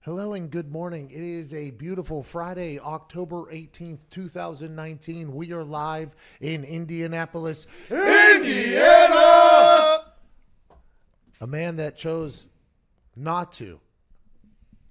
Hello and good morning. It is a beautiful Friday, October 18th, 2019. We are live in Indianapolis, Indiana! A man that chose not to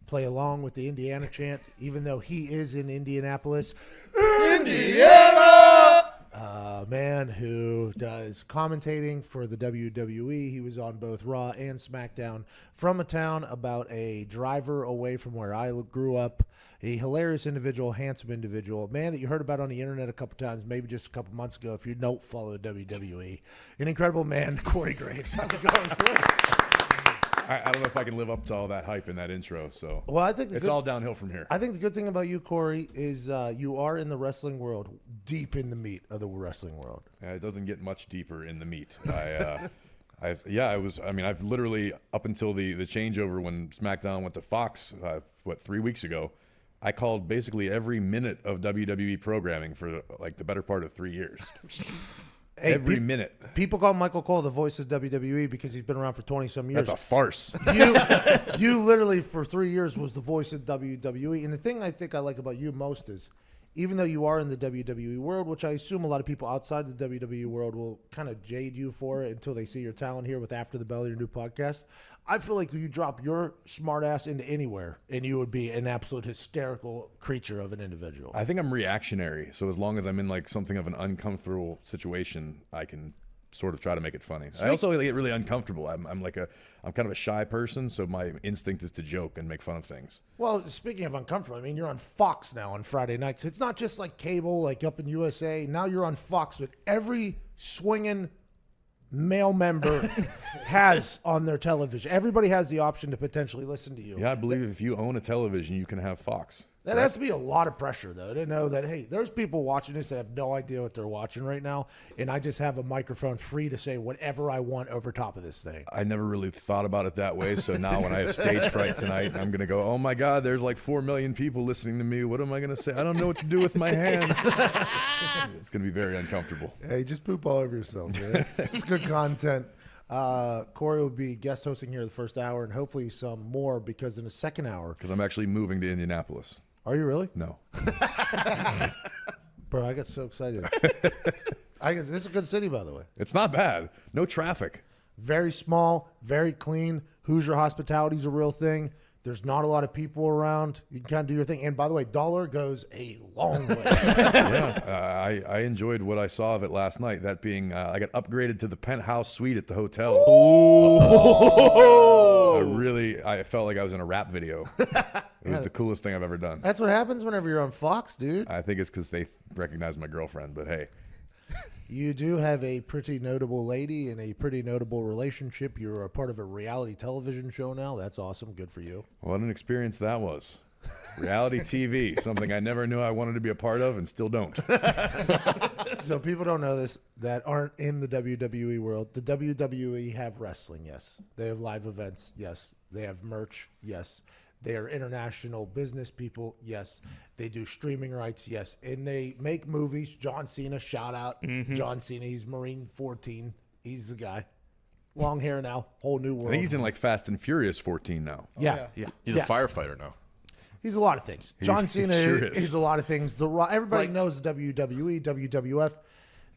play along with the Indiana chant, even though he is in Indianapolis, Indiana! A man who does commentating for the WWE. He was on both Raw and SmackDown, from a town about a driver away from where I grew up. A hilarious individual, handsome individual, a man that you heard about on the internet a couple times, maybe just a couple months ago if you don't follow WWE. An incredible man, Corey Graves. How's it going, Corey? I don't know if I can live up to all that hype in that intro, so well, I think it's all downhill from here. I think the good thing about you, Corey, is you are in the wrestling world, deep in the meat of the wrestling world. It doesn't get much deeper in the meat. I've literally, up until the changeover when SmackDown went to Fox, 3 weeks ago, I called basically every minute of WWE programming for like the better part of 3 years. Hey, every minute. People call Michael Cole the voice of WWE because he's been around for 20-some years. That's a farce. You literally, for 3 years, was the voice of WWE. And the thing I think I like about you most is, even though you are in the WWE world, which I assume a lot of people outside the WWE world will kind of jade you for it until they see your talent here with After the Bell, your new podcast, I feel like you drop your smart ass into anywhere and you would be an absolute hysterical creature of an individual. I think I'm reactionary, so as long as I'm in like something of an uncomfortable situation, I can sort of try to make it funny. I also get really uncomfortable. I'm kind of a shy person, so my instinct is to joke and make fun of things. Well, speaking of uncomfortable, I mean, you're on Fox now on Friday nights. It's not just like cable, like up in USA. Now you're on Fox, but every swinging male member has on their television. Everybody has the option to potentially listen to you. Yeah, I believe if you own a television, you can have Fox. That has to be a lot of pressure, though, to know that, hey, there's people watching this that have no idea what they're watching right now, and I just have a microphone free to say whatever I want over top of this thing. I never really thought about it that way, so now when I have stage fright tonight, I'm going to go, oh, my God, there's like 4 million people listening to me. What am I going to say? I don't know what to do with my hands. It's going to be very uncomfortable. Hey, just poop all over yourself, man. It's good content. Corey will be guest hosting here the first hour and hopefully some more because in the second hour. Because I'm actually moving to Indianapolis. Are you really? No. Bro, I got so excited. This is a good city, by the way. It's not bad. No traffic. Very small, very clean. Hoosier hospitality is a real thing. There's not a lot of people around. You can kind of do your thing. And by the way, dollar goes a long way. Yeah, I enjoyed what I saw of it last night. That being, I got upgraded to the penthouse suite at the hotel. I felt like I was in a rap video. It was the coolest thing I've ever done. That's what happens whenever you're on Fox, dude. I think it's because they recognize my girlfriend, but hey. You do have a pretty notable lady and a pretty notable relationship. You're a part of a reality television show now. That's awesome. Good for you. What an experience that was. Reality TV, something I never knew I wanted to be a part of and still don't. So people don't know this that aren't in the WWE world. The WWE have wrestling, yes. They have live events, yes. They have merch, yes. They are international business people, yes. They do streaming rights, yes. And they make movies. John Cena, shout out. Mm-hmm. John Cena, he's Marine 14. He's the guy. Long hair now, whole new world. I think he's in like Fast and Furious 14 now. Yeah. He's a firefighter now. He's a lot of things. John Cena sure is a lot of things. Everybody knows WWE, WWF.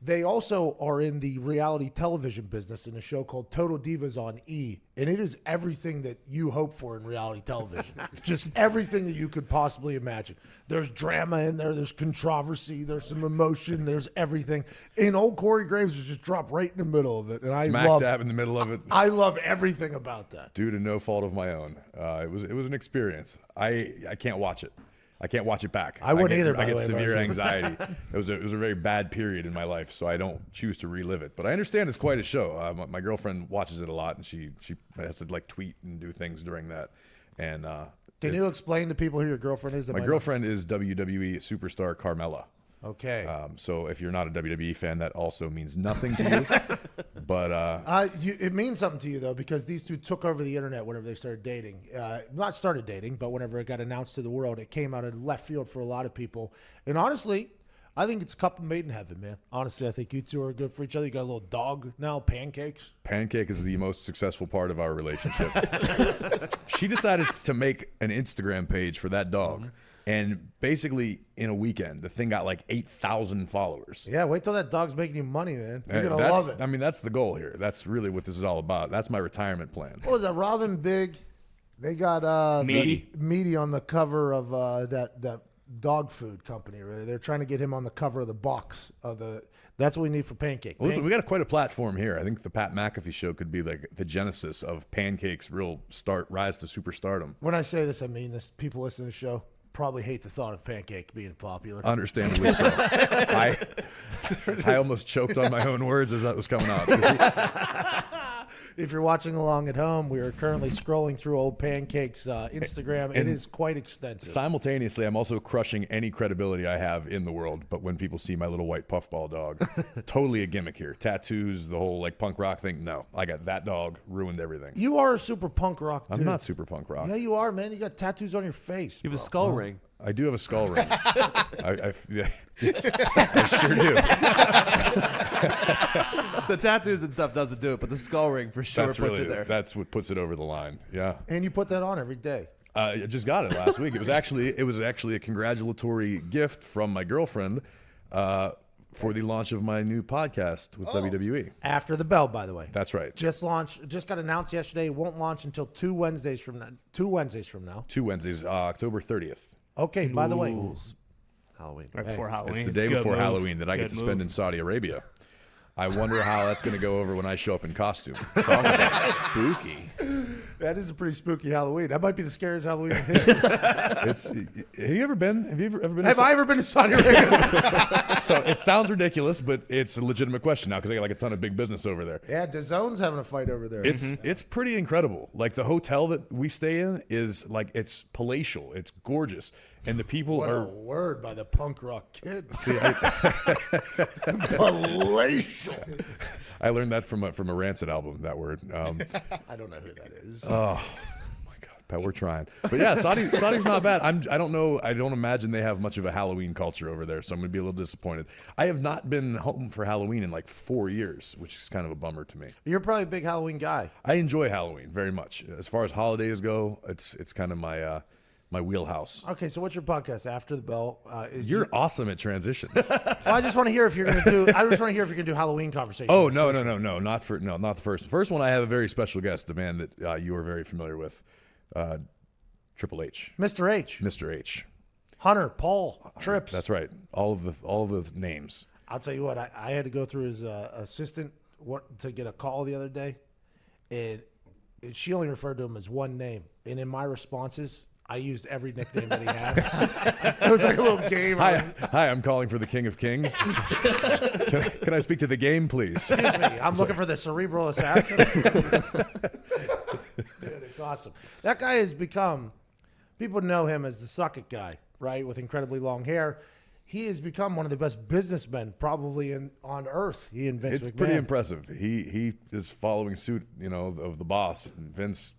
They also are in the reality television business in a show called Total Divas on E! And it is everything that you hope for in reality television. Just everything that you could possibly imagine. There's drama in there. There's controversy. There's some emotion. There's everything. And old Corey Graves was just dropped right in the middle of it. And Smack dab in the middle of it. I love everything about that. Due to no fault of my own. It was an experience. I can't watch it. I can't watch it back. I wouldn't either. I get severe anxiety. It was a very bad period in my life, so I don't choose to relive it. But I understand it's quite a show. My girlfriend watches it a lot, and she has to like tweet and do things during that. And can you explain to people who your girlfriend is? My girlfriend is WWE superstar Carmella. Okay. So if you're not a WWE fan, that also means nothing to you. But it means something to you, though, because these two took over the internet whenever they started dating. Not started dating, but whenever it got announced to the world, it came out of left field for a lot of people. And honestly, I think it's a couple made in heaven, man. Honestly, I think you two are good for each other. You got a little dog now, Pancakes. Pancake is the most successful part of our relationship. She decided to make an Instagram page for that dog. And basically, in a weekend, the thing got like 8,000 followers. Yeah, wait till that dog's making you money, man. You're going to That's- love it. I mean, that's the goal here. That's really what this is all about. That's my retirement plan. What was that, Robin Big? They got Meaty on the cover of that dog food company. Right? They're trying to get him on the cover of the box of the. That's what we need for Pancake. Well, listen, we got quite a platform here. I think the Pat McAfee show could be like the genesis of Pancake's real rise to superstardom. When I say this, I mean this. People listening to the show probably hate the thought of Pancake being popular. Understandably so. I almost choked on my own words as that was coming out. If you're watching along at home, we are currently scrolling through old Pancake's Instagram. It is quite extensive. Simultaneously, I'm also crushing any credibility I have in the world. But when people see my little white puffball dog, totally a gimmick here. Tattoos, the whole like punk rock thing. No, I got that dog, ruined everything. You are a super punk rock dude. I'm not super punk rock. Yeah, you are, man. You got tattoos on your face. You have a skull ring. I do have a skull ring. Yes, I sure do. The tattoos and stuff doesn't do it, but the skull ring for sure That's puts really it there. That's what puts it over the line. Yeah. And you put that on every day. I just got it last week. It was actually a congratulatory gift from my girlfriend for the launch of my new podcast with WWE. After the bell, by the way. That's right. Just got announced yesterday. It won't launch until 2 Wednesdays from now. 2 Wednesdays from now. 2 Wednesdays, October 30th. Okay, by the way. Halloween. Right before Halloween. It's the day before Halloween that I get Good to spend move. in Saudi Arabia. I wonder how that's going to go over when I show up in costume. Talk about spooky. That is a pretty spooky Halloween. That might be the scariest Halloween in history. Have you ever been? Have you ever been? Have I ever been to Saudi Arabia? So it sounds ridiculous, but it's a legitimate question now because I got like a ton of big business over there. Yeah, DAZN's having a fight over there. It's pretty incredible. Like the hotel that we stay in is like it's palatial. It's gorgeous, and the people what a are. word by the punk rock kid. See, Palatial. I learned that from a Rancid album. That word. I don't know who that is. Oh my God, Pat, we're trying. But yeah, Saudi's not bad. I don't know. I don't imagine they have much of a Halloween culture over there, so I'm gonna be a little disappointed. I have not been home for Halloween in like 4 years, which is kind of a bummer to me. You're probably a big Halloween guy. I enjoy Halloween very much. As far as holidays go, it's kind of my wheelhouse. Okay, so what's your podcast? After the bell. You're awesome at transitions. Well, I just want to hear if you're gonna do. I just want to hear if you're gonna do Halloween conversations. Oh no, not the first. The first one I have a very special guest, a man that you are very familiar with, Triple H, Mr. H, Mr. H. Hunter, Paul, Trips. That's right. All of the names. I'll tell you what. I had to go through his assistant to get a call the other day, and she only referred to him as one name. And in my responses, I used every nickname that he has. It was like a little game. Hi, I'm calling for the King of Kings. Can I speak to the game, please? Excuse me. I'm looking for the cerebral assassin. Dude, it's awesome. That guy has become. People know him as the suck it guy, right? With incredibly long hair. He has become one of the best businessmen probably on earth. He and Vince It's McMahon. pretty impressive. He is following suit, of the boss. Vince,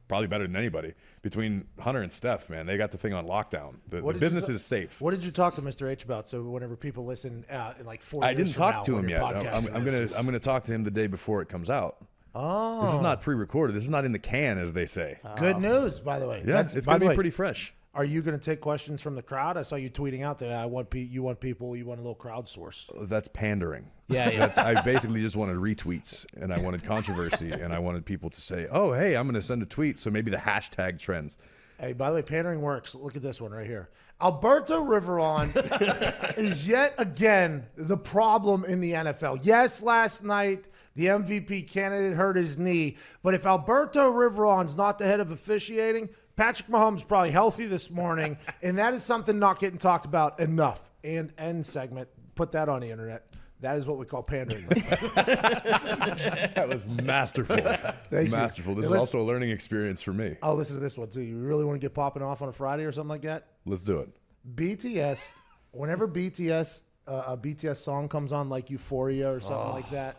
probably better than anybody. Between Hunter and Steph, man, they got the thing on lockdown. The business is safe. What did you talk to Mr. H about? So whenever people listen in like 4 years I didn't from talk now, to when him your yet. podcast I'm releases. gonna talk to him the day before it comes out. Oh, This is not pre-recorded. This is not in the can, as they say. good news, by the way. Yeah, it's by gonna the be way, pretty fresh. Are you going to take questions from the crowd? I saw you tweeting out that you want people, you want a little crowdsource. That's pandering. Yeah. I basically just wanted retweets, and I wanted controversy, and I wanted people to say, "Oh, hey, I'm going to send a tweet." So maybe the hashtag trends. Hey, by the way, pandering works. Look at this one right here. Alberto Riveron is yet again the problem in the NFL. Yes, last night the MVP candidate hurt his knee, but if Alberto Riveron's not the head of officiating, Patrick Mahomes probably healthy this morning, and that is something not getting talked about enough. And end segment, put that on the internet. That is what we call pandering. That was masterful. Thank you. Masterful. This is also a learning experience for me. I'll listen to this one too. You really want to get popping off on a Friday or something like that? Let's do it. BTS, whenever a BTS song comes on, like Euphoria or something like that,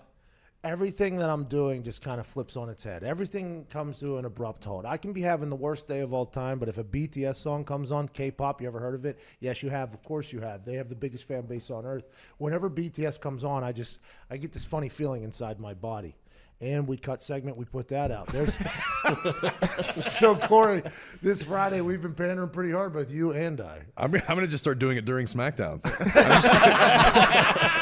everything that I'm doing just kind of flips on its head. Everything comes to an abrupt halt. I can be having the worst day of all time, but if a BTS song comes on, K-pop, you ever heard of it? Yes, you have. Of course you have. They have the biggest fan base on earth. Whenever BTS comes on, I get this funny feeling inside my body. And we cut segment, we put that out. There's so Corey, this Friday we've been pandering pretty hard, both you and I. I'm gonna just start doing it during SmackDown.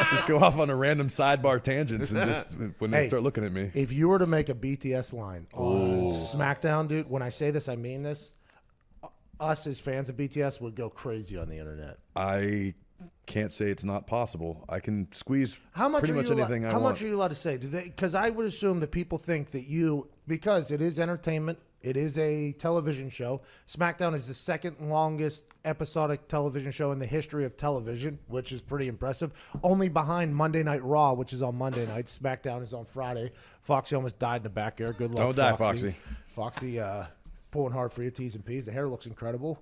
Just go off on a random sidebar tangents and just when they start looking at me. If you were to make a BTS line on SmackDown, dude, when I say this, I mean this. Us as fans of BTS would go crazy on the internet. I can't say it's not possible. I can squeeze How much pretty are much you anything I How want. much are you allowed to say? Because I would assume that people think that because it is entertainment, it is a television show. SmackDown is the second longest episodic television show in the history of television, which is pretty impressive. Only behind Monday Night Raw, which is on Monday nights. SmackDown is on Friday. Foxy almost died in the back there. Good luck, Don't die, Foxy. Foxy, pulling hard for your T's and P's. The hair looks incredible.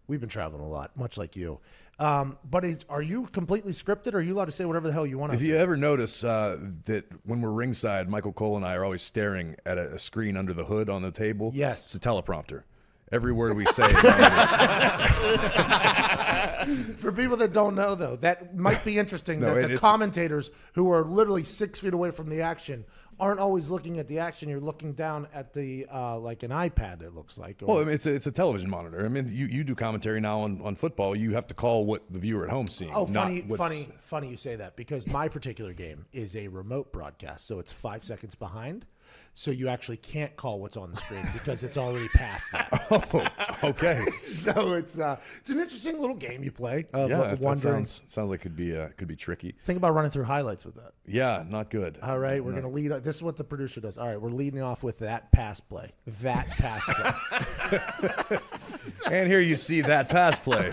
We've been traveling a lot, much like you. But are you completely scripted, or are you allowed to say whatever the hell you want? If you ever notice that when we're ringside, Michael Cole and I are always staring at a screen under the hood on the table. Yes. It's a teleprompter. Every word we say. For people that don't know, though, that might be interesting that the commentators who are literally 6 feet away from the action aren't always looking at the action. You're looking down at the like an iPad, it looks like. Well, I mean, it's a television monitor. I mean, you do commentary now on football. You have to call what the viewer at home seeing. Oh, funny you say that, because my particular game is a remote broadcast, so it's 5 seconds behind. So you actually can't call what's on the screen because it's already past that. Oh, okay. So it's an interesting little game you play. That sounds like it could be tricky. Think about running through highlights with that. Yeah, not good. All right, we're going to lead. This is what the producer does. All right, we're leading off with that pass play. That pass play. And here you see that pass play.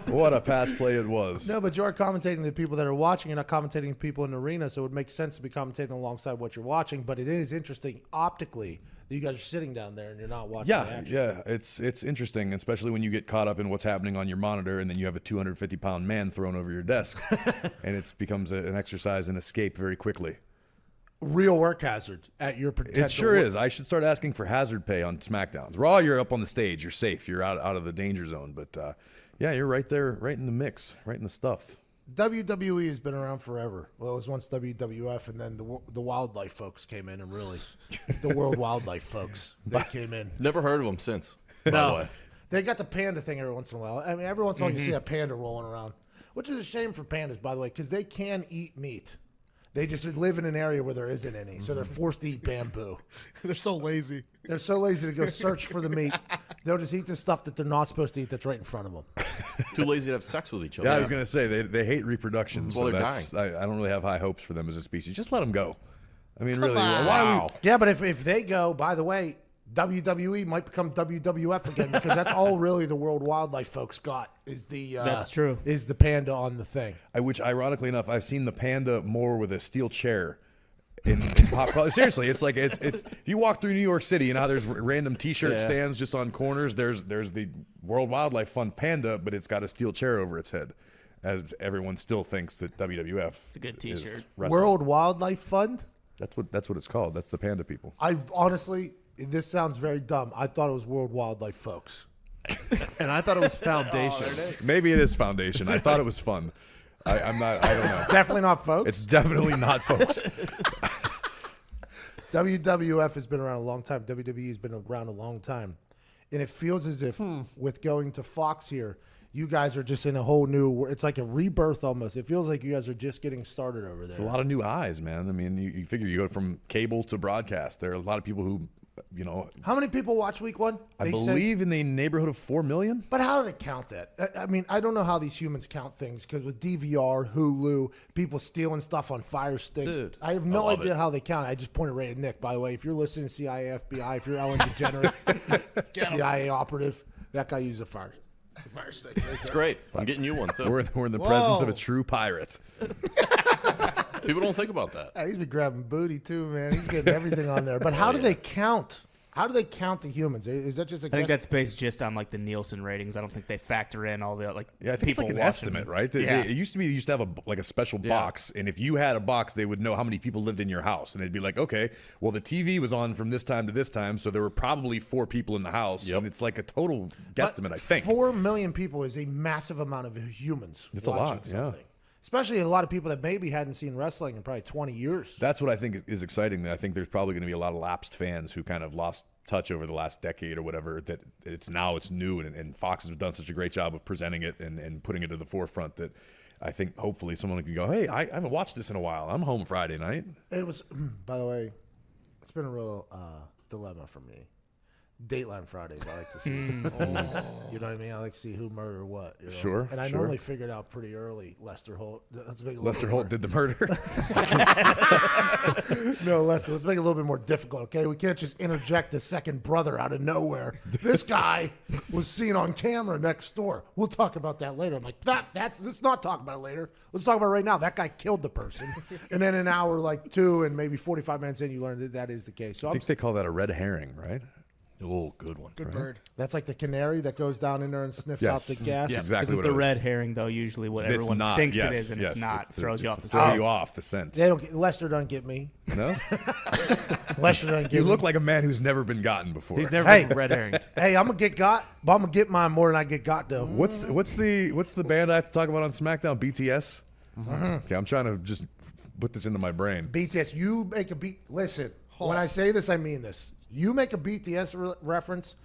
What a pass play it was. No, but you are commentating the people that are watching. You're not commentating people in the arena, so it would make sense to be commentating alongside what you're watching. But it is interesting optically that you guys are sitting down there and you're not watching the action. Yeah, it's interesting, especially when you get caught up in what's happening on your monitor, and then you have a 250-pound man thrown over your desk, and it becomes an exercise and escape very quickly. Real work hazard at your potential. It sure is. I should start asking for hazard pay on SmackDowns. Raw, you're up on the stage, you're safe, you're out of the danger zone. But yeah, you're right there, right in the mix, right in the stuff. WWE has been around forever. Well, it was once WWF, and then the wildlife folks came in, and really, the World Wildlife folks, they came in. Never heard of them since, by the way. They got the panda thing every once in a while. I mean, every once in a while you see a panda rolling around, which is a shame for pandas, by the way, because they can eat meat. They just live in an area where there isn't any, so they're forced to eat bamboo. They're so lazy. They're so lazy to go search for the meat. They'll just eat the stuff that they're not supposed to eat that's right in front of them. Too lazy to have sex with each other. Yeah, I was going to say, they hate reproduction, Well, so they're that's, I don't really have high hopes for them as a species. Just let them go. I mean, really, on. wow. Yeah, but if they go, by the way, WWE might become WWF again, because that's all really the World Wildlife folks got is the That's true. is the panda on the thing. Which, ironically enough, I've seen the panda more with a steel chair in pop culture. Seriously, it's like it's if you walk through New York City, you know how there's random T-shirt stands just on corners. There's the World Wildlife Fund panda, but it's got a steel chair over its head, as everyone still thinks that WWF. It's a good is T-shirt. wrestling. World Wildlife Fund. That's what it's called. That's the panda people. I honestly, this sounds very dumb. I thought it was World Wildlife folks. And I thought it was Foundation. Maybe it is Foundation. I thought it was fun. I'm not. I don't know. Definitely not folks. It's definitely not, folks. WWF has been around a long time. WWE has been around a long time. And it feels as if with going to Fox here, you guys are just in a whole new, it's like a rebirth almost. It feels like you guys are just getting started over there. It's a lot of new eyes, man. I mean, you figure you go from cable to broadcast. There are a lot of people who, you know. How many people watch week one? I believe in the neighborhood of 4 million. But how do they count that? I mean, I don't know how these humans count things, because with DVR, Hulu, people stealing stuff on Fire Sticks. Dude, I have no idea how they count it. I just pointed right at Nick, by the way. If you're listening to CIA, FBI, if you're Ellen DeGeneres, CIA operative, that guy used a fire stick. Right It's great. I'm getting you one, too. We're in the presence of a true pirate. People don't think about that. He's been grabbing booty too, man. He's getting everything on there. But how do they count How do they count the humans? Is that just a I think guess? that's based just on like the Nielsen ratings. I don't think they factor in all the like. Yeah, I think it's people like an watching. estimate, right? Yeah. It used to have a special box, and if you had a box, they would know how many people lived in your house, and they'd be like, okay, well the TV was on from this time to this time, so there were probably 4 people in the house, and it's like a total guesstimate, I think. 4 million people is a massive amount of humans. It's a watching lot, yeah. something. Especially a lot of people that maybe hadn't seen wrestling in probably 20 years. That's what I think is exciting. I think there's probably going to be a lot of lapsed fans who kind of lost touch over the last decade or whatever, that it's new, and Fox has done such a great job of presenting it and putting it to the forefront that I think hopefully someone can go, hey, I haven't watched this in a while. I'm home Friday night. It was, by the way, it's been a real dilemma for me. Dateline Fridays, I like to see. You know what I mean? I like to see who murdered what. You know? Sure, And I sure. normally figured out pretty early Lester Holt. Let's make it a Lester little Holt did the murder. No, Lester, let's make it a little bit more difficult, okay? We can't just interject a second brother out of nowhere. This guy was seen on camera next door. We'll talk about that later. I'm like, let's not talk about it later. Let's talk about it right now. That guy killed the person. And then an hour, like 2 and maybe 45 minutes in, you learn that is the case. So I think they call that a red herring, right? Oh, good one. Good bird. that's like the canary that goes down in there and sniffs Yes. out the gas. Yeah, exactly Isn't what the it is. red herring though usually what It's everyone not. thinks it Yes, is and yes. it's not? It's Throws you off the throw scent. you off the scent. They don't. Lester doesn't get me. No? Lester doesn't get You me. look like a man who's never been gotten before. He's never Hey. been red herringed. Hey, I'm gonna get got, but I'm gonna get mine more than I get got though. What's the band I have to talk about on SmackDown? BTS. Okay, I'm trying to just put this into my brain. BTS, you make a beat. Listen, when I say this, I mean this. You make a BTS reference,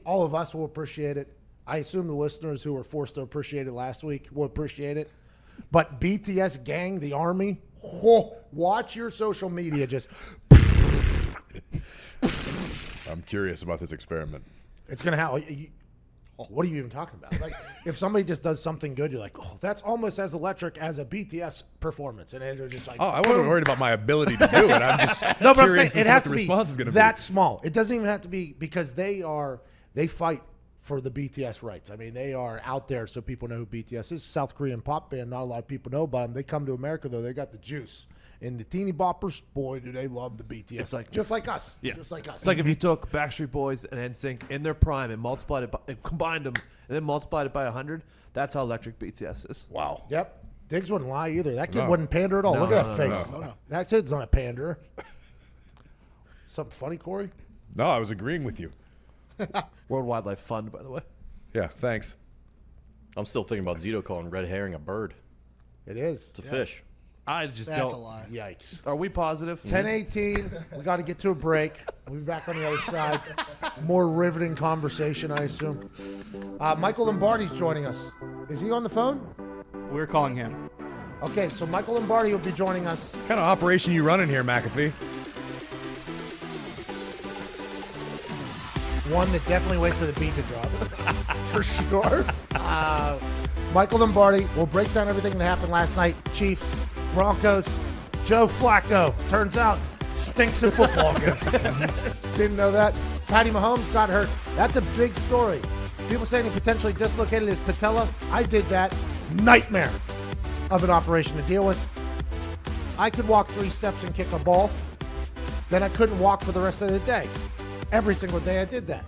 all of us will appreciate it. I assume the listeners who were forced to appreciate it last week will appreciate it. But BTS gang, the army, watch your social media just. I'm curious about this experiment. It's gonna happen. What are you even talking about? Like, if somebody just does something good, you're like, oh, that's almost as electric as a BTS performance, and they're just like, Oh, I wasn't worried about my ability to do it. I'm just no, but I'm curious saying as it to has what to the be response is going to that be. small. It doesn't even have to be because they fight for the BTS rights. I mean, they are out there so people know who BTS is. South Korean pop band. Not a lot of people know about them. They come to America though. They got the juice. And the teeny boppers, boy, do they love the BTS. It's like- just like us. Yeah. Just like us. It's like if you took Backstreet Boys and NSYNC in their prime and multiplied it, and combined them, and then multiplied it by 100. That's how electric BTS is. Wow. Yep. Diggs wouldn't lie either. That kid No. wouldn't pander at all. No, Look at no, that no, face. no. That kid's not a panderer. Something funny, Corey? No, I was agreeing with you. World Wildlife Fund, by the way. Yeah, thanks. I'm still thinking about Zito calling red herring a bird. It is. It's a fish. I just That's don't. a lie. Yikes. Are we positive? 10:18. We got to get to a break. We'll be back on the other side. More riveting conversation, I assume. Michael Lombardi's joining us. Is he on the phone? We're calling him. Okay, so Michael Lombardi will be joining us. What kind of operation you running here, McAfee? One that definitely waits for the beat to drop. For sure. Michael Lombardi will break down everything that happened last night. Chiefs, Broncos, Joe Flacco. Turns out, stinks at football again. Didn't know that. Patty Mahomes got hurt. That's a big story. People saying he potentially dislocated his patella. I did that. Nightmare of an operation to deal with. I could walk 3 steps and kick a ball. Then I couldn't walk for the rest of the day. Every single day I did that.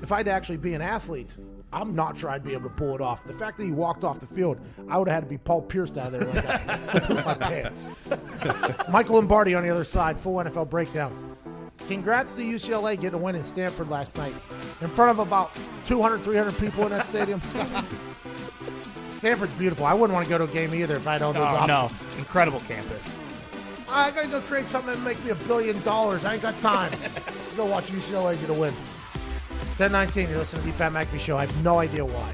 If I'd actually be an athlete, I'm not sure I'd be able to pull it off. The fact that he walked off the field, I would have had to be Paul Pierce down there like that. My pants. Michael Lombardi on the other side, full NFL breakdown. Congrats to UCLA getting a win in Stanford last night. In front of about 200, 300 people in that stadium. Stanford's beautiful. I wouldn't want to go to a game either if I had all those Oh, no. options. Incredible campus. I gotta go trade something and make me $1 billion. I ain't got time to go watch UCLA get a win. 10:19. You're listening to the Pat McAfee Show. I have no idea why.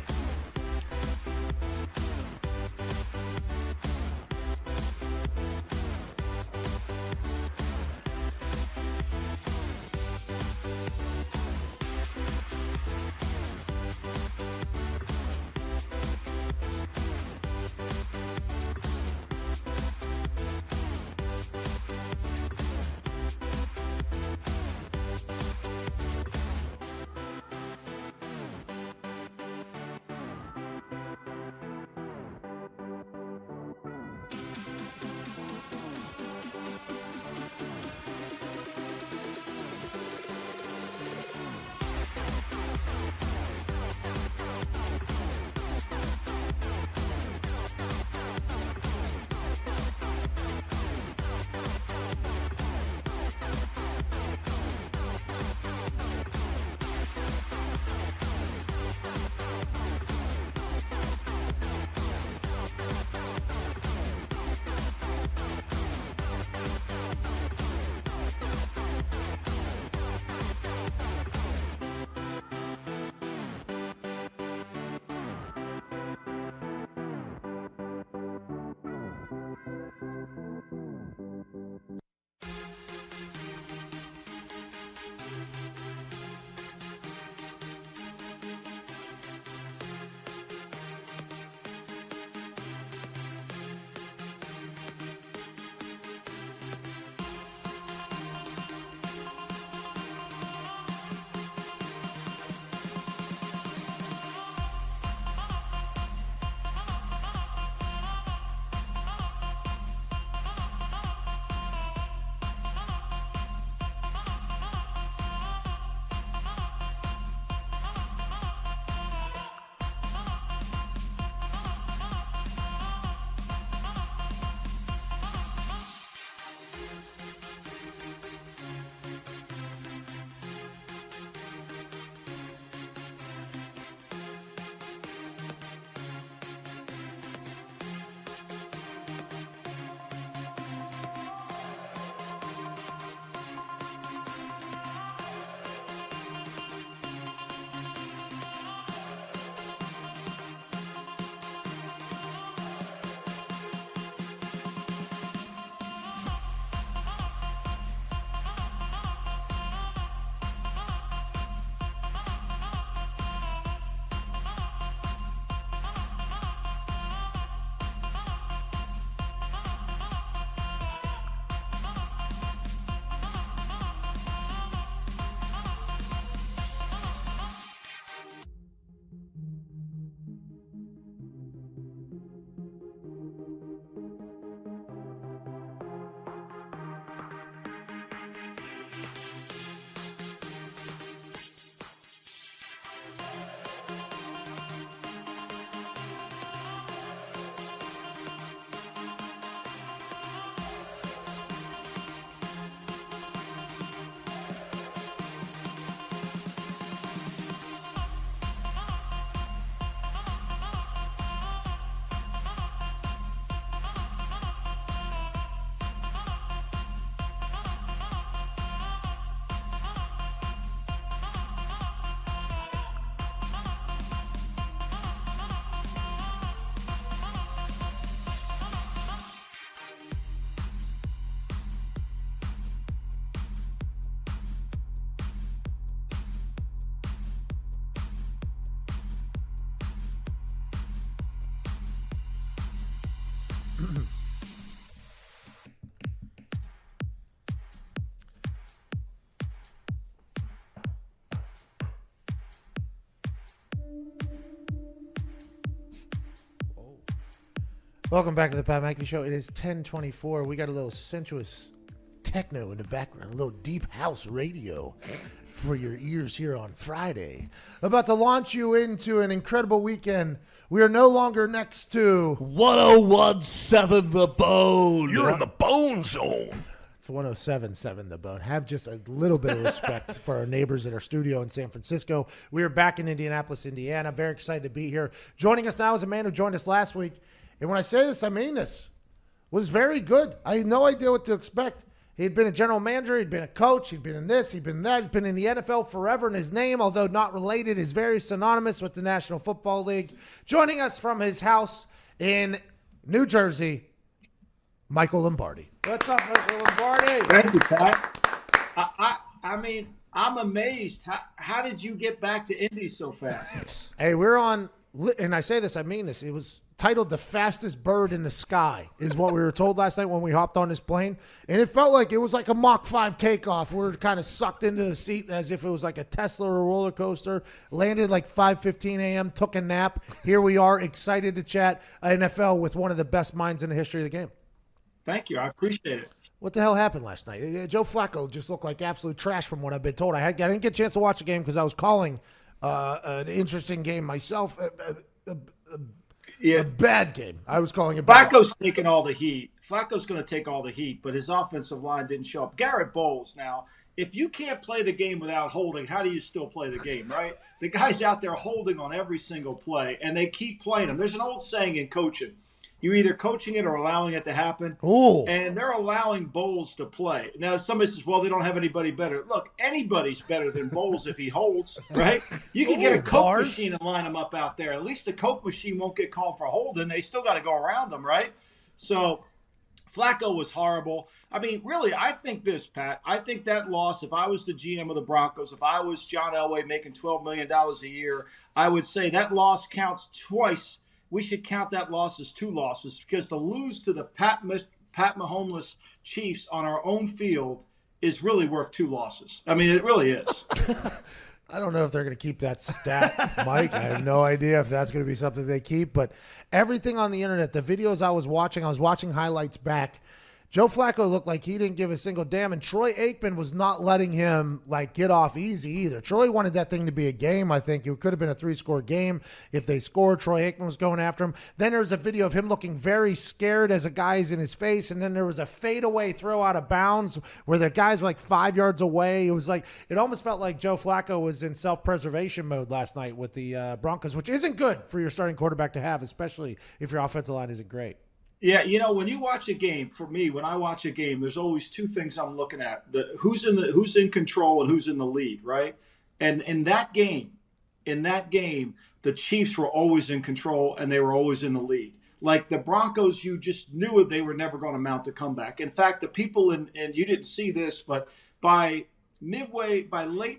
Welcome back to the Pat McAfee Show. It is 10:24. We got a little sensuous techno in the background, a little deep house radio for your ears here on Friday. About to launch you into an incredible weekend. We are no longer next to 1017 The Bone. You're in the bone zone. It's 107.7 The Bone. Have just a little bit of respect for our neighbors at our studio in San Francisco. We are back in Indianapolis, Indiana. Very excited to be here. Joining us now is a man who joined us last week. And when I say this, I mean this. Was very good. I had no idea what to expect. He'd been a general manager. He'd been a coach. He'd been in this. He'd been in that. He's been in the NFL forever. And his name, although not related, is very synonymous with the National Football League. Joining us from his house in New Jersey, Michael Lombardi. What's up, Mr. Lombardi? Thank you, Pat. I mean, I'm amazed. How did you get back to Indy so fast? Hey, we're on, and I say this, I mean this. It was titled The Fastest Bird in the Sky is what we were told last night when we hopped on this plane. And it felt like it was like a Mach 5 takeoff. We were kind of sucked into the seat as if it was like a Tesla or a roller coaster. Landed like 5:15 a.m., took a nap. Here we are, excited to chat NFL with one of the best minds in the history of the game. Thank you. I appreciate it. What the hell happened last night? Joe Flacco just looked like absolute trash from what I've been told. I didn't get a chance to watch the game because I was calling an interesting game myself. Yeah, A bad game. I was calling it bad. Flacco's taking all the heat. Flacco's going to take all the heat, but his offensive line didn't show up. Garrett Bowles, now, if you can't play the game without holding, how do you still play the game, right? The guy's out there holding on every single play, and they keep playing him. There's an old saying in coaching. You're either coaching it or allowing it to happen. Ooh. And they're allowing Bowles to play. Now, somebody says, well, they don't have anybody better. Look, anybody's better than Bowles if he holds, right? You can get a Coke machine and line them up out there. At least the Coke machine won't get called for holding. They still got to go around them, right? So Flacco was horrible. I mean, really, I think this, Pat. I think that loss, if I was the GM of the Broncos, if I was John Elway making $12 million a year, I would say that loss counts twice. We should count that loss as two losses because to lose to the Pat Mahomes Chiefs on our own field is really worth two losses. I mean, it really is. I don't know if they're going to keep that stat, Mike. I have no idea if that's going to be something they keep. But everything on the internet, the videos I was watching highlights back. Joe Flacco looked like he didn't give a single damn, and Troy Aikman was not letting him get off easy either. Troy wanted that thing to be a game. I think it could have been a 3-score game if they scored. Troy Aikman was going after him. Then there's a video of him looking very scared as a guy's in his face, and then there was a fadeaway throw out of bounds where the guys were 5 yards away. It almost felt like Joe Flacco was in self-preservation mode last night with the Broncos, which isn't good for your starting quarterback to have, especially if your offensive line isn't great. Yeah, when you watch a game, for me, when I watch a game, there's always two things I'm looking at: who's in control and who's in the lead, right? And in that game, the Chiefs were always in control and they were always in the lead. Like the Broncos, you just knew they were never going to mount the comeback. In fact, the people and you didn't see this, but by late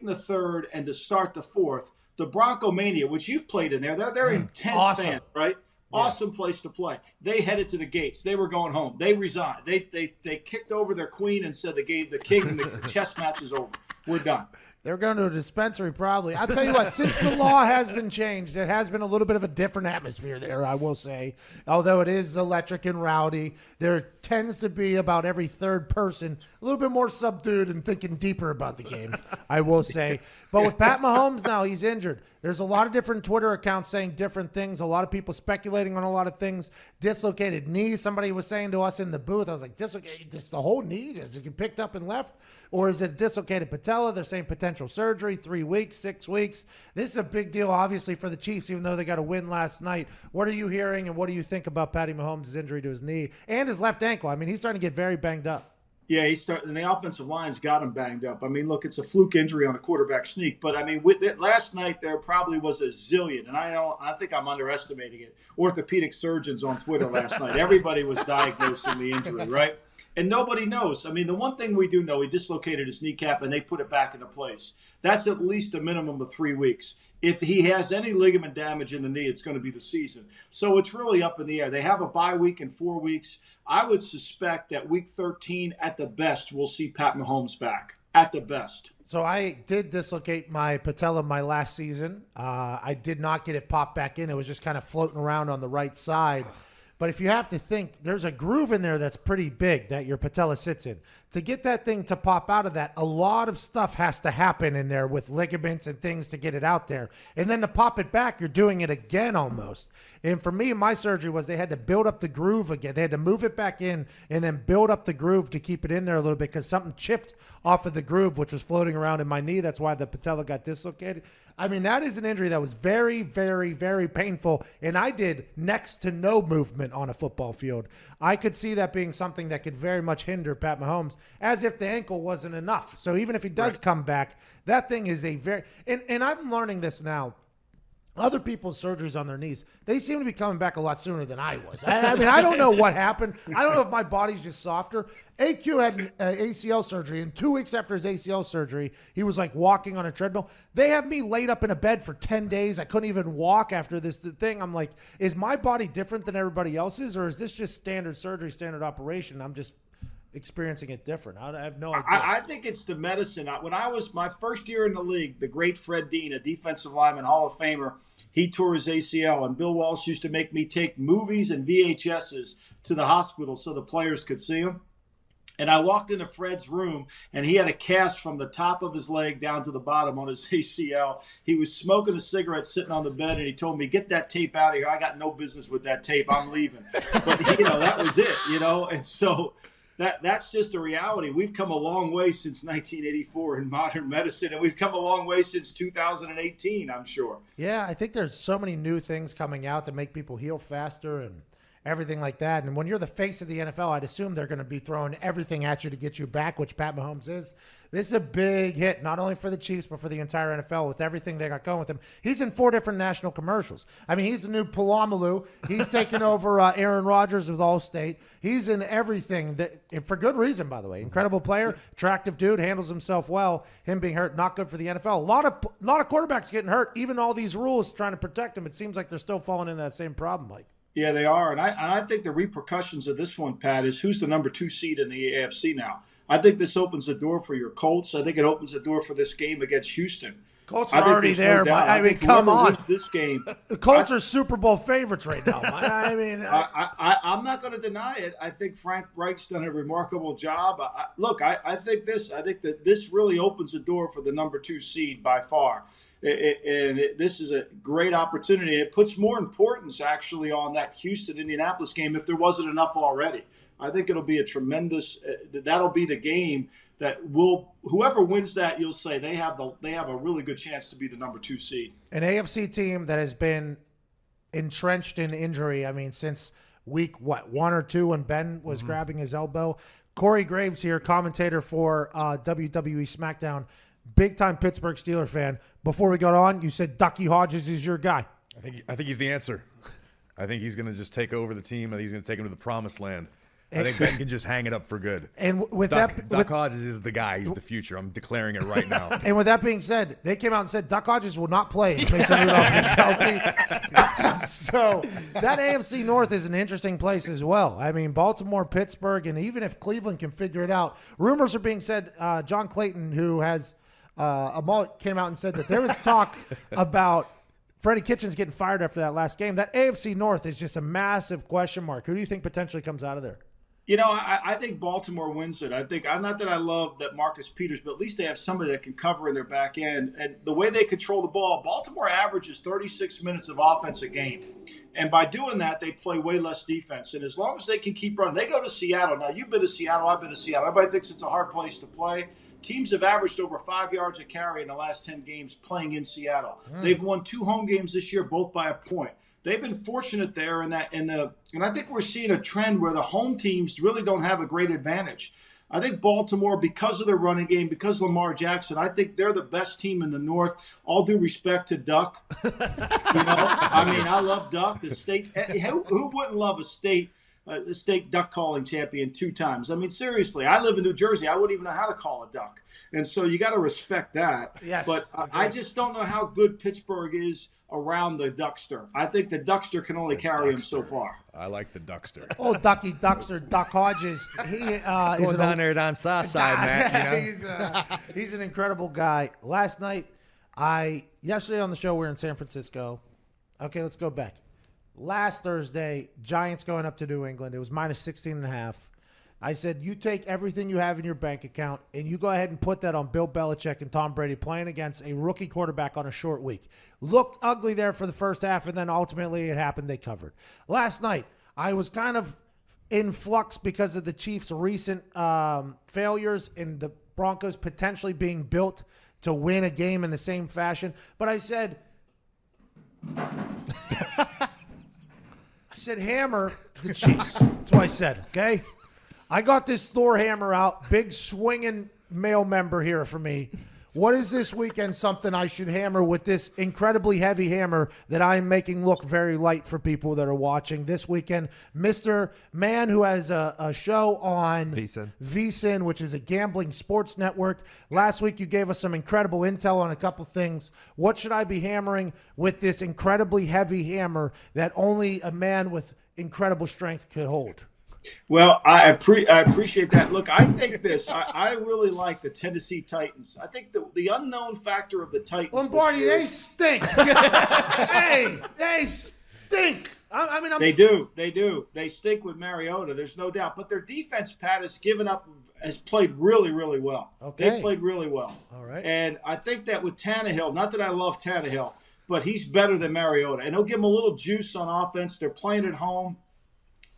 in the third and to start the fourth, the Bronco Mania, which you've played in there, they're intense awesome fans, right? Awesome place to play. They headed to the gates. They were going home. They resigned. They kicked over their queen and said the king and the chess match is over. We're done. They're going to a dispensary probably. I'll tell you what, since the law has been changed, it has been a little bit of a different atmosphere there, I will say. Although it is electric and rowdy, there tends to be about every third person a little bit more subdued and thinking deeper about the game, I will say. But with Pat Mahomes now, he's injured. There's a lot of different Twitter accounts saying different things, a lot of people speculating on a lot of things. Dislocated knee, somebody was saying to us in the booth. I was like, dislocated, just the whole knee? Is it picked up and left? Or is it dislocated patella? They're saying potential surgery, 3 weeks, 6 weeks. This is a big deal, obviously, for the Chiefs, even though they got a win last night. What are you hearing, and what do you think about Patty Mahomes' injury to his knee and his left ankle? I mean, he's starting to get very banged up. Yeah, and the offensive line's got him banged up. I mean, look, it's a fluke injury on a quarterback sneak, but I mean, with it, last night there probably was a zillion, and I think I'm underestimating it. Orthopedic surgeons on Twitter last night, everybody was diagnosing the injury, right? And nobody knows. I mean, the one thing we do know, he dislocated his kneecap and they put it back into place. That's at least a minimum of 3 weeks. If he has any ligament damage in the knee, it's going to be the season. So it's really up in the air. They have a bye week in 4 weeks. I would suspect that week 13 at the best, we'll see Pat Mahomes back. At the best. So I did dislocate my patella my last season. I did not get it popped back in. It was just kind of floating around on the right side. But if you have to think, there's a groove in there that's pretty big that your patella sits in. To get that thing to pop out of that, a lot of stuff has to happen in there with ligaments and things to get it out there. And then to pop it back, you're doing it again almost. And for me, my surgery was they had to build up the groove again. They had to move it back in and then build up the groove to keep it in there a little bit because something chipped off of the groove, which was floating around in my knee. That's why the patella got dislocated. I mean, that is an injury that was very, very, very painful, and I did next to no movement on a football field. I could see that being something that could very much hinder Pat Mahomes, as if the ankle wasn't enough. So even if he does come back, that thing is a very – and I'm learning this now. Other people's surgeries on their knees, they seem to be coming back a lot sooner than I was. I mean, I don't know what happened. I don't know if my body's just softer. AQ had an ACL surgery, and 2 weeks after his ACL surgery, he was like walking on a treadmill. They have me laid up in a bed for 10 days. I couldn't even walk after this thing. I'm like, is my body different than everybody else's, or is this just standard surgery, standard operation? I'm just experiencing it different. I have no idea. I think it's the medicine. When I was my first year in the league, the great Fred Dean, a defensive lineman, Hall of Famer, he tore his ACL, and Bill Walsh used to make me take movies and VHSs to the hospital so the players could see them. And I walked into Fred's room, and he had a cast from the top of his leg down to the bottom on his ACL. He was smoking a cigarette sitting on the bed, and he told me, get that tape out of here. I got no business with that tape. I'm leaving. But, that was it, And so that's just a reality. We've come a long way since 1984 in modern medicine, and we've come a long way since 2018, I'm sure. Yeah, I think there's so many new things coming out to make people heal faster and everything like that. And when you're the face of the NFL, I'd assume they're going to be throwing everything at you to get you back, which Pat Mahomes is. This is a big hit, not only for the Chiefs, but for the entire NFL with everything they got going with him. He's in 4 different national commercials. I mean, he's the new Palamalu. He's taking over Aaron Rodgers with Allstate. He's in everything, for good reason, by the way. Incredible player, attractive dude, handles himself well. Him being hurt, not good for the NFL. A lot of quarterbacks getting hurt, even all these rules trying to protect him. It seems like they're still falling into that same problem, Mike. Yeah, they are. And I think the repercussions of this one, Pat, is who's the number 2 seed in the AFC now. I think this opens the door for your Colts. I think it opens the door for this game against Houston. Colts are already there. I mean, come on. This game, the Colts are Super Bowl favorites right now. I mean, I'm not going to deny it. I think Frank Reich's done a remarkable job. I think that this really opens the door for the number 2 seed by far. This is a great opportunity. It puts more importance actually on that Houston-Indianapolis game if there wasn't enough already. I think it'll be a tremendous. That'll be the game that whoever wins that, you'll say they have a really good chance to be the number 2 seed. An AFC team that has been entrenched in injury. I mean, since week 1 or 2 when Ben was grabbing his elbow. Corey Graves here, commentator for WWE SmackDown. Big time Pittsburgh Steelers fan. Before we got on, you said Ducky Hodges is your guy. I think he's the answer. I think he's going to just take over the team, and he's going to take him to the promised land. I think Ben can just hang it up for good. And with Duck that, Hodges is the guy. He's the future. I'm declaring it right now. And with that being said, they came out and said Duck Hodges will not play if Mason Rudolph is healthy. So that AFC North is an interesting place as well. I mean, Baltimore, Pittsburgh, and even if Cleveland can figure it out, rumors are being said. John Clayton, who has came out and said that there was talk about Freddie Kitchens getting fired after that last game. That AFC North is just a massive question mark. Who do you think potentially comes out of there? I think Baltimore wins it. I'm not that I love that Marcus Peters, but at least they have somebody that can cover in their back end. And the way they control the ball, Baltimore averages 36 minutes of offense a game. And by doing that, they play way less defense. And as long as they can keep running, they go to Seattle. Now, you've been to Seattle. I've been to Seattle. Everybody thinks it's a hard place to play. Teams have averaged over 5 yards a carry in the last 10 games playing in Seattle. They've won 2 home games this year, both by a point. They've been fortunate there and I think we're seeing a trend where the home teams really don't have a great advantage. I think Baltimore, because of their running game, because of Lamar Jackson, I think they're the best team in the North. All due respect to Duck. I love Duck. The state. Who wouldn't love a state a state duck calling champion 2 times. I mean, seriously, I live in New Jersey. I wouldn't even know how to call a duck. And so you got to respect that. Yes, but I just don't know how good Pittsburgh is around the Duckster. I think the Duckster can only carry him so far. I like the Duckster. Oh, Ducky Duckster, Duck Hodges. He is Going down there down south side, Matt. You know? he's an incredible guy. Yesterday on the show, we were in San Francisco. Okay, let's go back. Last Thursday, Giants going up to New England. It was minus 16.5. I said, you take everything you have in your bank account and you go ahead and put that on Bill Belichick and Tom Brady playing against a rookie quarterback on a short week. Looked ugly there for the first half, and then ultimately it happened. They covered. Last night, I was kind of in flux because of the Chiefs' recent failures and the Broncos potentially being built to win a game in the same fashion. But I said, hammer the Chiefs. That's what I said, okay? I got this Thor hammer out, big swinging male member here for me. What is this weekend something I should hammer with this incredibly heavy hammer that I'm making look very light for people that are watching this weekend? Mr. Man who has a show on VSiN, which is a gambling sports network. Last week you gave us some incredible intel on a couple things. What should I be hammering with this incredibly heavy hammer that only a man with incredible strength could hold? Well, I appreciate that. Look, I think this. I really like the Tennessee Titans. I think the unknown factor of the Titans. Lombardi, they stink. Hey, they stink. They do. They stink with Mariota. There's no doubt. But their defense, Pat, has played really, really well. Okay. They've played really well. All right. And I think that with Tannehill, not that I love Tannehill, but he's better than Mariota. And he'll give them a little juice on offense. They're playing at home.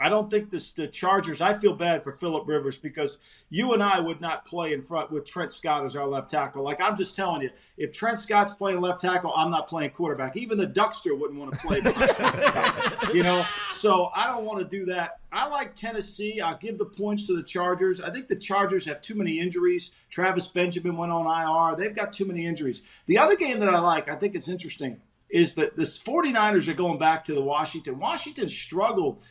I don't think the Chargers – I feel bad for Phillip Rivers because you and I would not play in front with Trent Scott as our left tackle. Like, I'm just telling you, if Trent Scott's playing left tackle, I'm not playing quarterback. Even the Duckster wouldn't want to play. You know, so I don't want to do that. I like Tennessee. I'll give the points to the Chargers. I think the Chargers have too many injuries. Travis Benjamin went on IR. They've got too many injuries. The other game that I think it's interesting, is that the 49ers are going back to the Washington. Washington struggled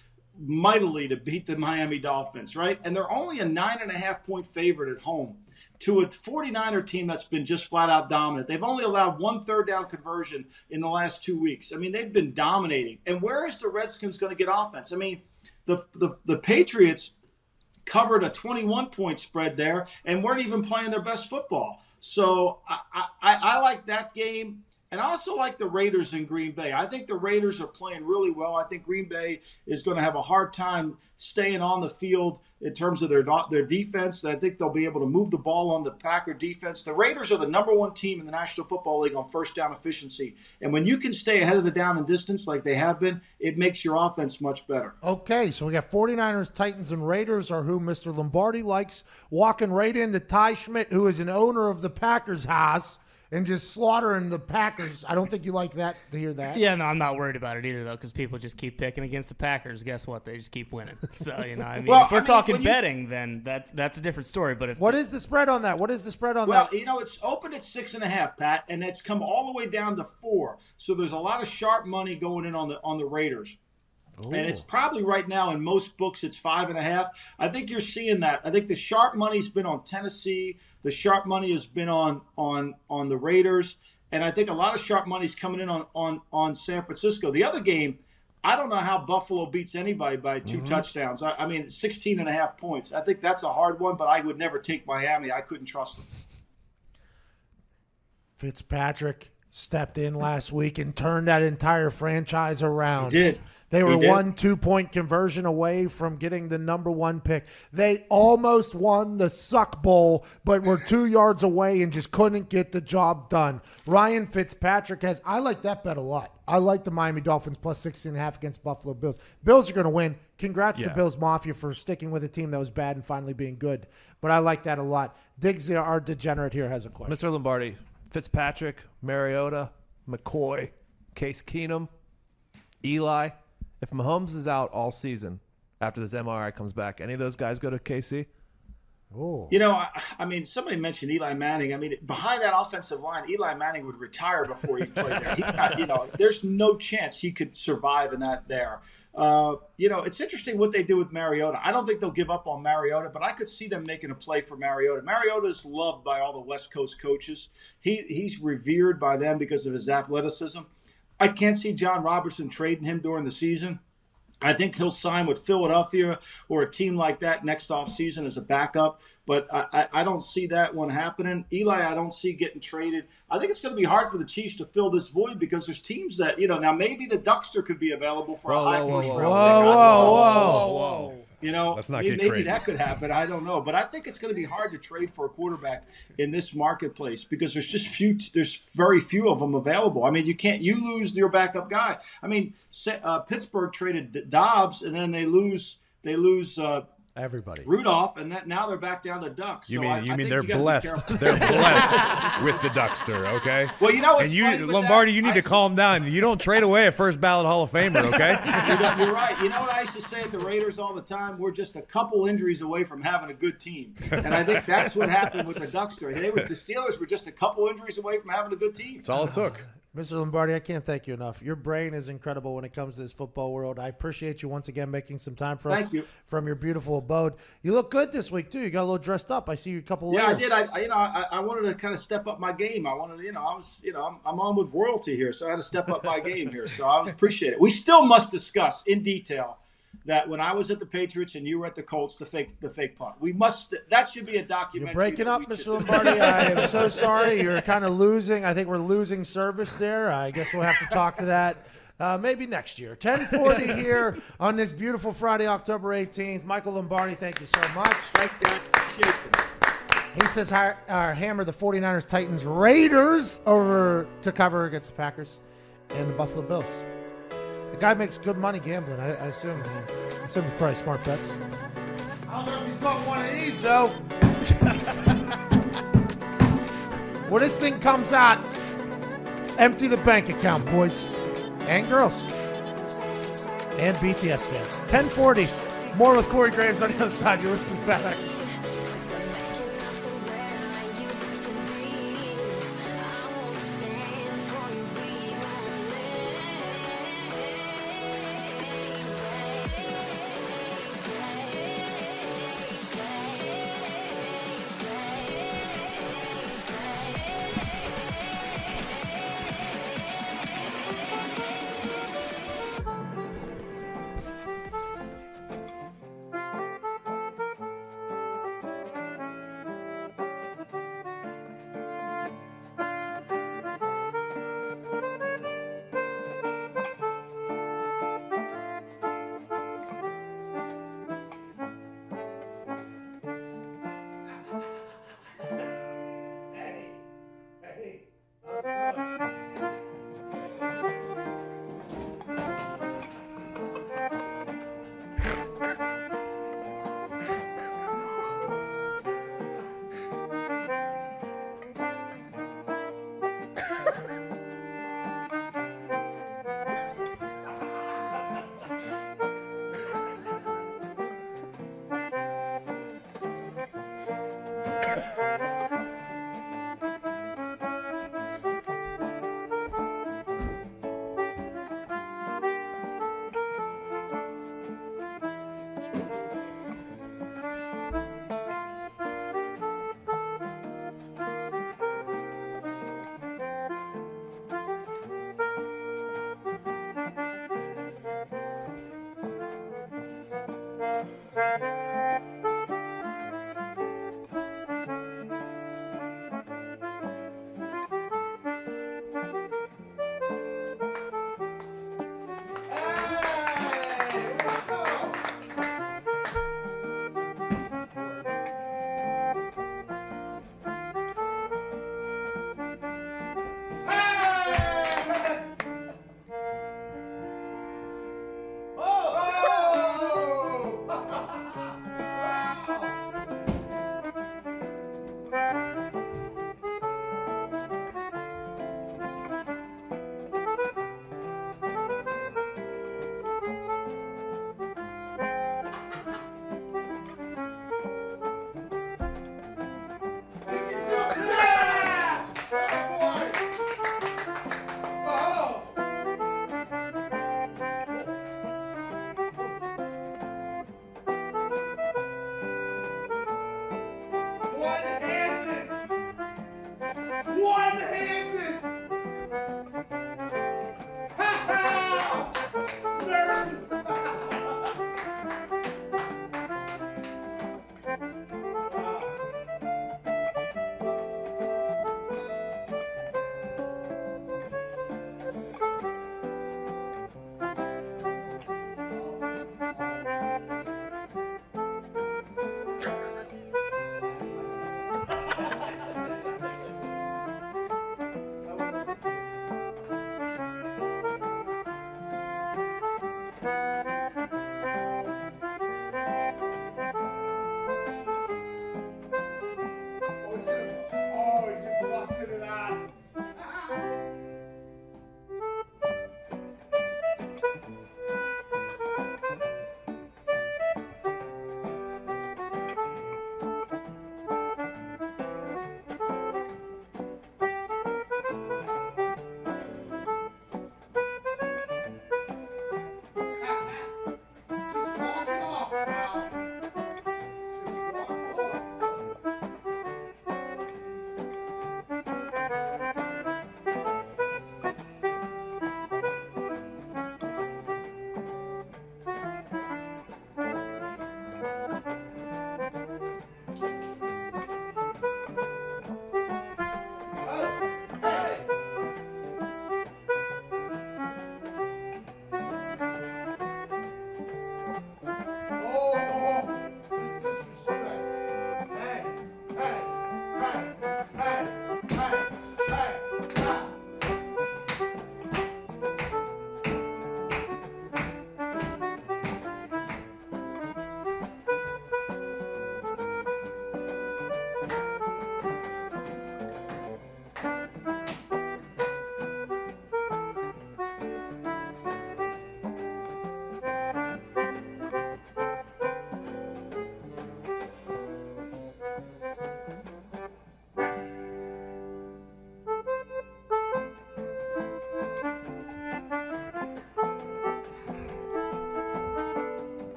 mightily to beat the Miami Dolphins, right? And they're only a 9.5-point favorite at home to a 49er team that's been just flat out dominant. They've only allowed 1 third-down conversion in the last 2 weeks. I mean, they've been dominating. And where is the Redskins going to get offense? I mean, the Patriots covered a 21-point spread there and weren't even playing their best football. So I like that game. And I also like the Raiders in Green Bay. I think the Raiders are playing really well. I think Green Bay is going to have a hard time staying on the field in terms of their defense. I think they'll be able to move the ball on the Packer defense. The Raiders are the number 1 team in the National Football League on first down efficiency. And when you can stay ahead of the down and distance like they have been, it makes your offense much better. Okay, so we got 49ers, Titans, and Raiders are who Mr. Lombardi likes. Walking right into Ty Schmidt, who is an owner of the Packers house, and just slaughtering the Packers. I don't think you like that to hear that. Yeah, no, I'm not worried about it either, though, because people just keep picking against the Packers. Guess what? They just keep winning. So, if we're talking betting, then that's a different story. But what is the spread on that? What is the spread on that? Well, it's open at 6.5, Pat, and it's come all the way down to 4. So there's a lot of sharp money going in on the Raiders. Ooh. And it's probably right now in most books it's 5.5. I think you're seeing that. I think the sharp money's been on Tennessee. The sharp money has been on the Raiders, and I think a lot of sharp money's coming in on San Francisco. The other game, I don't know how Buffalo beats anybody by 2 touchdowns. I mean, 16.5 points. I think that's a hard one, but I would never take Miami. I couldn't trust them. Fitzpatrick stepped in last week and turned that entire franchise around. He did. They were 1 2-point conversion away from getting the number 1 pick. They almost won the Suck Bowl, but were 2 yards away and just couldn't get the job done. Ryan Fitzpatrick I like that bet a lot. I like the Miami Dolphins plus 16.5 against Buffalo Bills. Bills are going to win. Congrats to Bills Mafia for sticking with a team that was bad and finally being good. But I like that a lot. Diggs, our degenerate here, has a question. Mr. Lombardi, Fitzpatrick, Mariota, McCoy, Case Keenum, Eli. If Mahomes is out all season after this MRI comes back, any of those guys go to KC? Oh. You know, I mean, somebody mentioned Eli Manning. I mean, behind that offensive line, Eli Manning would retire before he played there. There's no chance he could survive in that there. It's interesting what they do with Mariota. I don't think they'll give up on Mariota, but I could see them making a play for Mariota. Mariota's loved by all the West Coast coaches. He's revered by them because of his athleticism. I can't see John Robertson trading him during the season. I think he'll sign with Philadelphia or a team like that next offseason as a backup, but I don't see that one happening. Eli, I don't see getting traded. I think it's going to be hard for the Chiefs to fill this void because there's teams that, now maybe the Duckster could be available for a high first round. Whoa. Let's not get maybe crazy. That could happen. I don't know, but I think it's going to be hard to trade for a quarterback in this marketplace because there's very few of them available. I mean, you lose your backup guy. I mean, Pittsburgh traded Dobbs, and then they lose Everybody. Rudolph, and now they're back down to Ducks. You So I mean think they're you gotta be blessed? careful. They're blessed with the Duckster, okay? Well, what's and you, funny with Lombardi, that? you need to calm down. You don't trade away a first ballot Hall of Famer, okay? You're right. You know what I used to say at the Raiders all the time? We're just a couple injuries away from having a good team, and I think that's what happened with the Duckster. The Steelers were just a couple injuries away from having a good team. That's all it took. Mr. Lombardi, I can't thank you enough. Your brain is incredible when it comes to this football world. I appreciate you once again making some time for us. Thank you. From your beautiful abode. You look good this week too. You got a little dressed up. I see you a couple layers. Yeah, I did. I wanted to kind of step up my game. I wanted, I'm on with royalty here, so I had to step up my game here. So I appreciate it. We still must discuss in detail that when I was at the Patriots and you were at the Colts, the fake punt. That should be a documentary. You're breaking up, that we Mr. should- Lombardi. I am so sorry. You're kind of losing. I think we're losing service there. I guess we'll have to talk to that maybe next year. 10:40 here on this beautiful Friday, October 18th. Michael Lombardi, thank you so much. Thank you. I appreciate it. He says hammer the 49ers, Titans, Raiders over to cover against the Packers and the Buffalo Bills. The guy makes good money gambling. I assume. He's probably smart bets. I don't know if he's got one of these, though. When this thing comes out, empty the bank account, boys and girls and BTS fans. 10:40. More with Corey Graves on the other side. You listen back.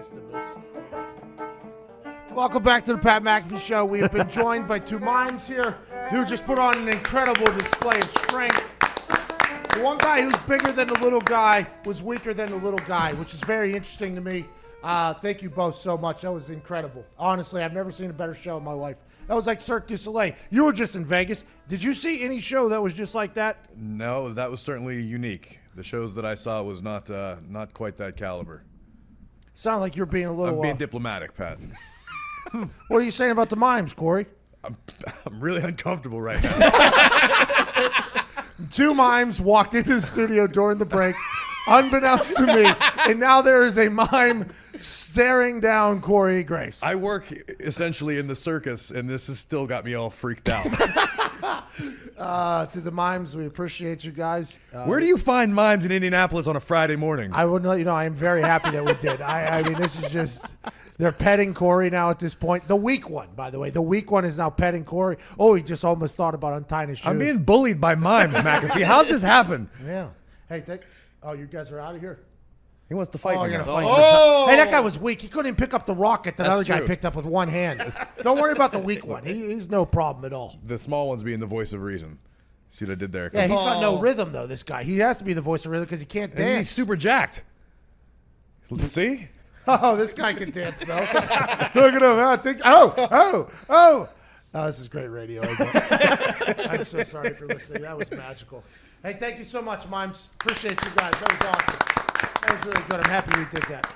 missed him. Welcome back to the Pat McAfee Show. We have been joined by two mimes here who just put on an incredible display of strength. The one guy who's bigger than the little guy was weaker than the little guy, which is very interesting to me. Thank you both so much. That was incredible. Honestly, I've never seen a better show in my life. That was like Cirque du Soleil. You were just in Vegas. Did you see any show that was just like that? No, that was certainly unique. The shows that I saw was not quite that caliber. Sound like you're being a little... I'm being diplomatic, Pat. What are you saying about the mimes, Corey? I'm really uncomfortable right now. Two mimes walked into the studio during the break, unbeknownst to me, and now there is a mime staring down Corey Graves. I work essentially in the circus, and this has still got me all freaked out. To the mimes, we appreciate you guys. Where do you find mimes in Indianapolis on a Friday morning? I would let you know I am very happy that we did. I mean, this is just... They're petting Corey now at this point. The weak one, by the way. The weak one is now petting Corey. Oh, he just almost thought about untying his shoes. I'm being bullied by mimes, McAfee. How's this happen? Yeah. Hey, you guys are out of here? He wants to fight me you're now. gonna fight. Hey, that guy was weak. He couldn't even pick up the rocket that That's other guy true. picked up with one hand. Don't worry about the weak one. He's no problem at all. The small one's being the voice of reason. See what I did there? Yeah, he's got no rhythm, though, this guy. He has to be the voice of rhythm because he can't dance. He's super jacked. See? Oh, this guy can dance, though. Look at him. Oh, this is great radio. I'm so sorry for listening. That was magical. Hey, thank you so much, mimes. Appreciate you guys. That was awesome. That was really good. I'm happy we did that.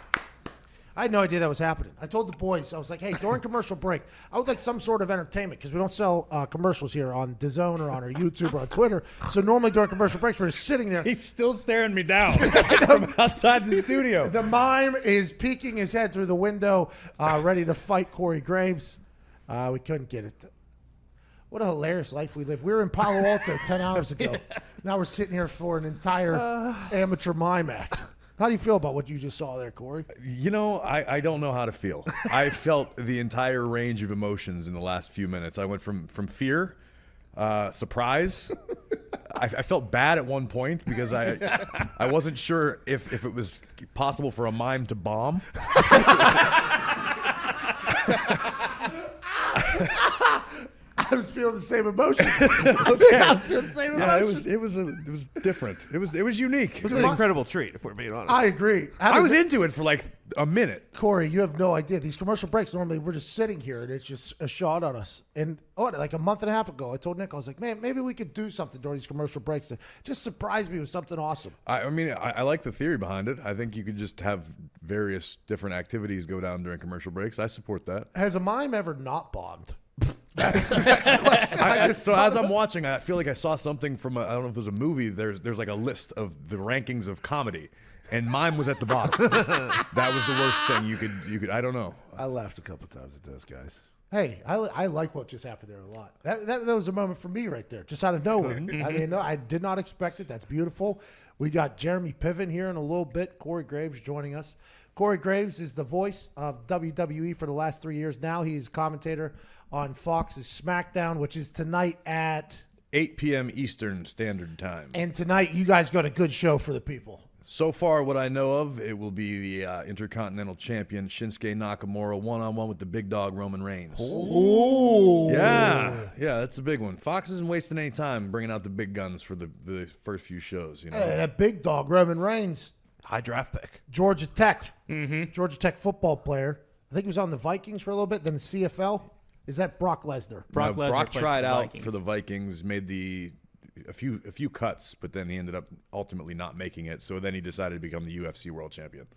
I had no idea that was happening. I told the boys, I was like, hey, during commercial break, I would like some sort of entertainment because we don't sell commercials here on DAZN or on our YouTube or on Twitter. So normally during commercial breaks, we're just sitting there. He's still staring me down from outside the studio. The mime is peeking his head through the window, ready to fight Corey Graves. We couldn't get it. What a hilarious life we live. We were in Palo Alto 10 hours ago. Now we're sitting here for an entire amateur mime act. How do you feel about what you just saw there, Corey? You know, I don't know how to feel. I felt the entire range of emotions in the last few minutes. I went from fear, surprise. I felt bad at one point because I wasn't sure if it was possible for a mime to bomb. I was feeling the same emotions. I was feeling the same emotions. Yeah, it was different. It was unique. It was an incredible treat, if we're being honest. I agree. I was into it for like a minute. Corey, you have no idea. These commercial breaks, normally we're just sitting here and it's just a shot on us. And like a month and a half ago, I told Nick, I was like, man, maybe we could do something during these commercial breaks to just surprise me with something awesome. I mean, I like the theory behind it. I think you could just have various different activities go down during commercial breaks. I support that. Has a mime ever not bombed? That's the next question. So as I'm watching, I feel like I saw something from I don't know if it was a movie. There's like a list of the rankings of comedy, and mime was at the bottom. That was the worst thing you could. I don't know. I laughed a couple times at those guys. Hey, I like what just happened there a lot. That was a moment for me right there, just out of nowhere. I mean, no, I did not expect it. That's beautiful. We got Jeremy Piven here in a little bit. Corey Graves joining us. Corey Graves is the voice of WWE for the last 3 years. Now he is commentator on Fox's SmackDown, which is tonight at 8 p.m. Eastern Standard Time. And tonight you guys got a good show for the people. So far, what I know of, it will be the Intercontinental Champion Shinsuke Nakamura one-on-one with the big dog Roman Reigns. Ooh. Yeah, that's a big one. Fox isn't wasting any time bringing out the big guns for the first few shows. You know, Hey, that big dog Roman Reigns, High draft pick. Georgia Tech, Georgia Tech football player. I think he was on the Vikings for a little bit, then the CFL. Is that Brock Lesnar? Brock Lesnar Brock played tried for the out Vikings. for the Vikings, made a few cuts, but then he ended up ultimately not making it. So then he decided to become the UFC World Champion.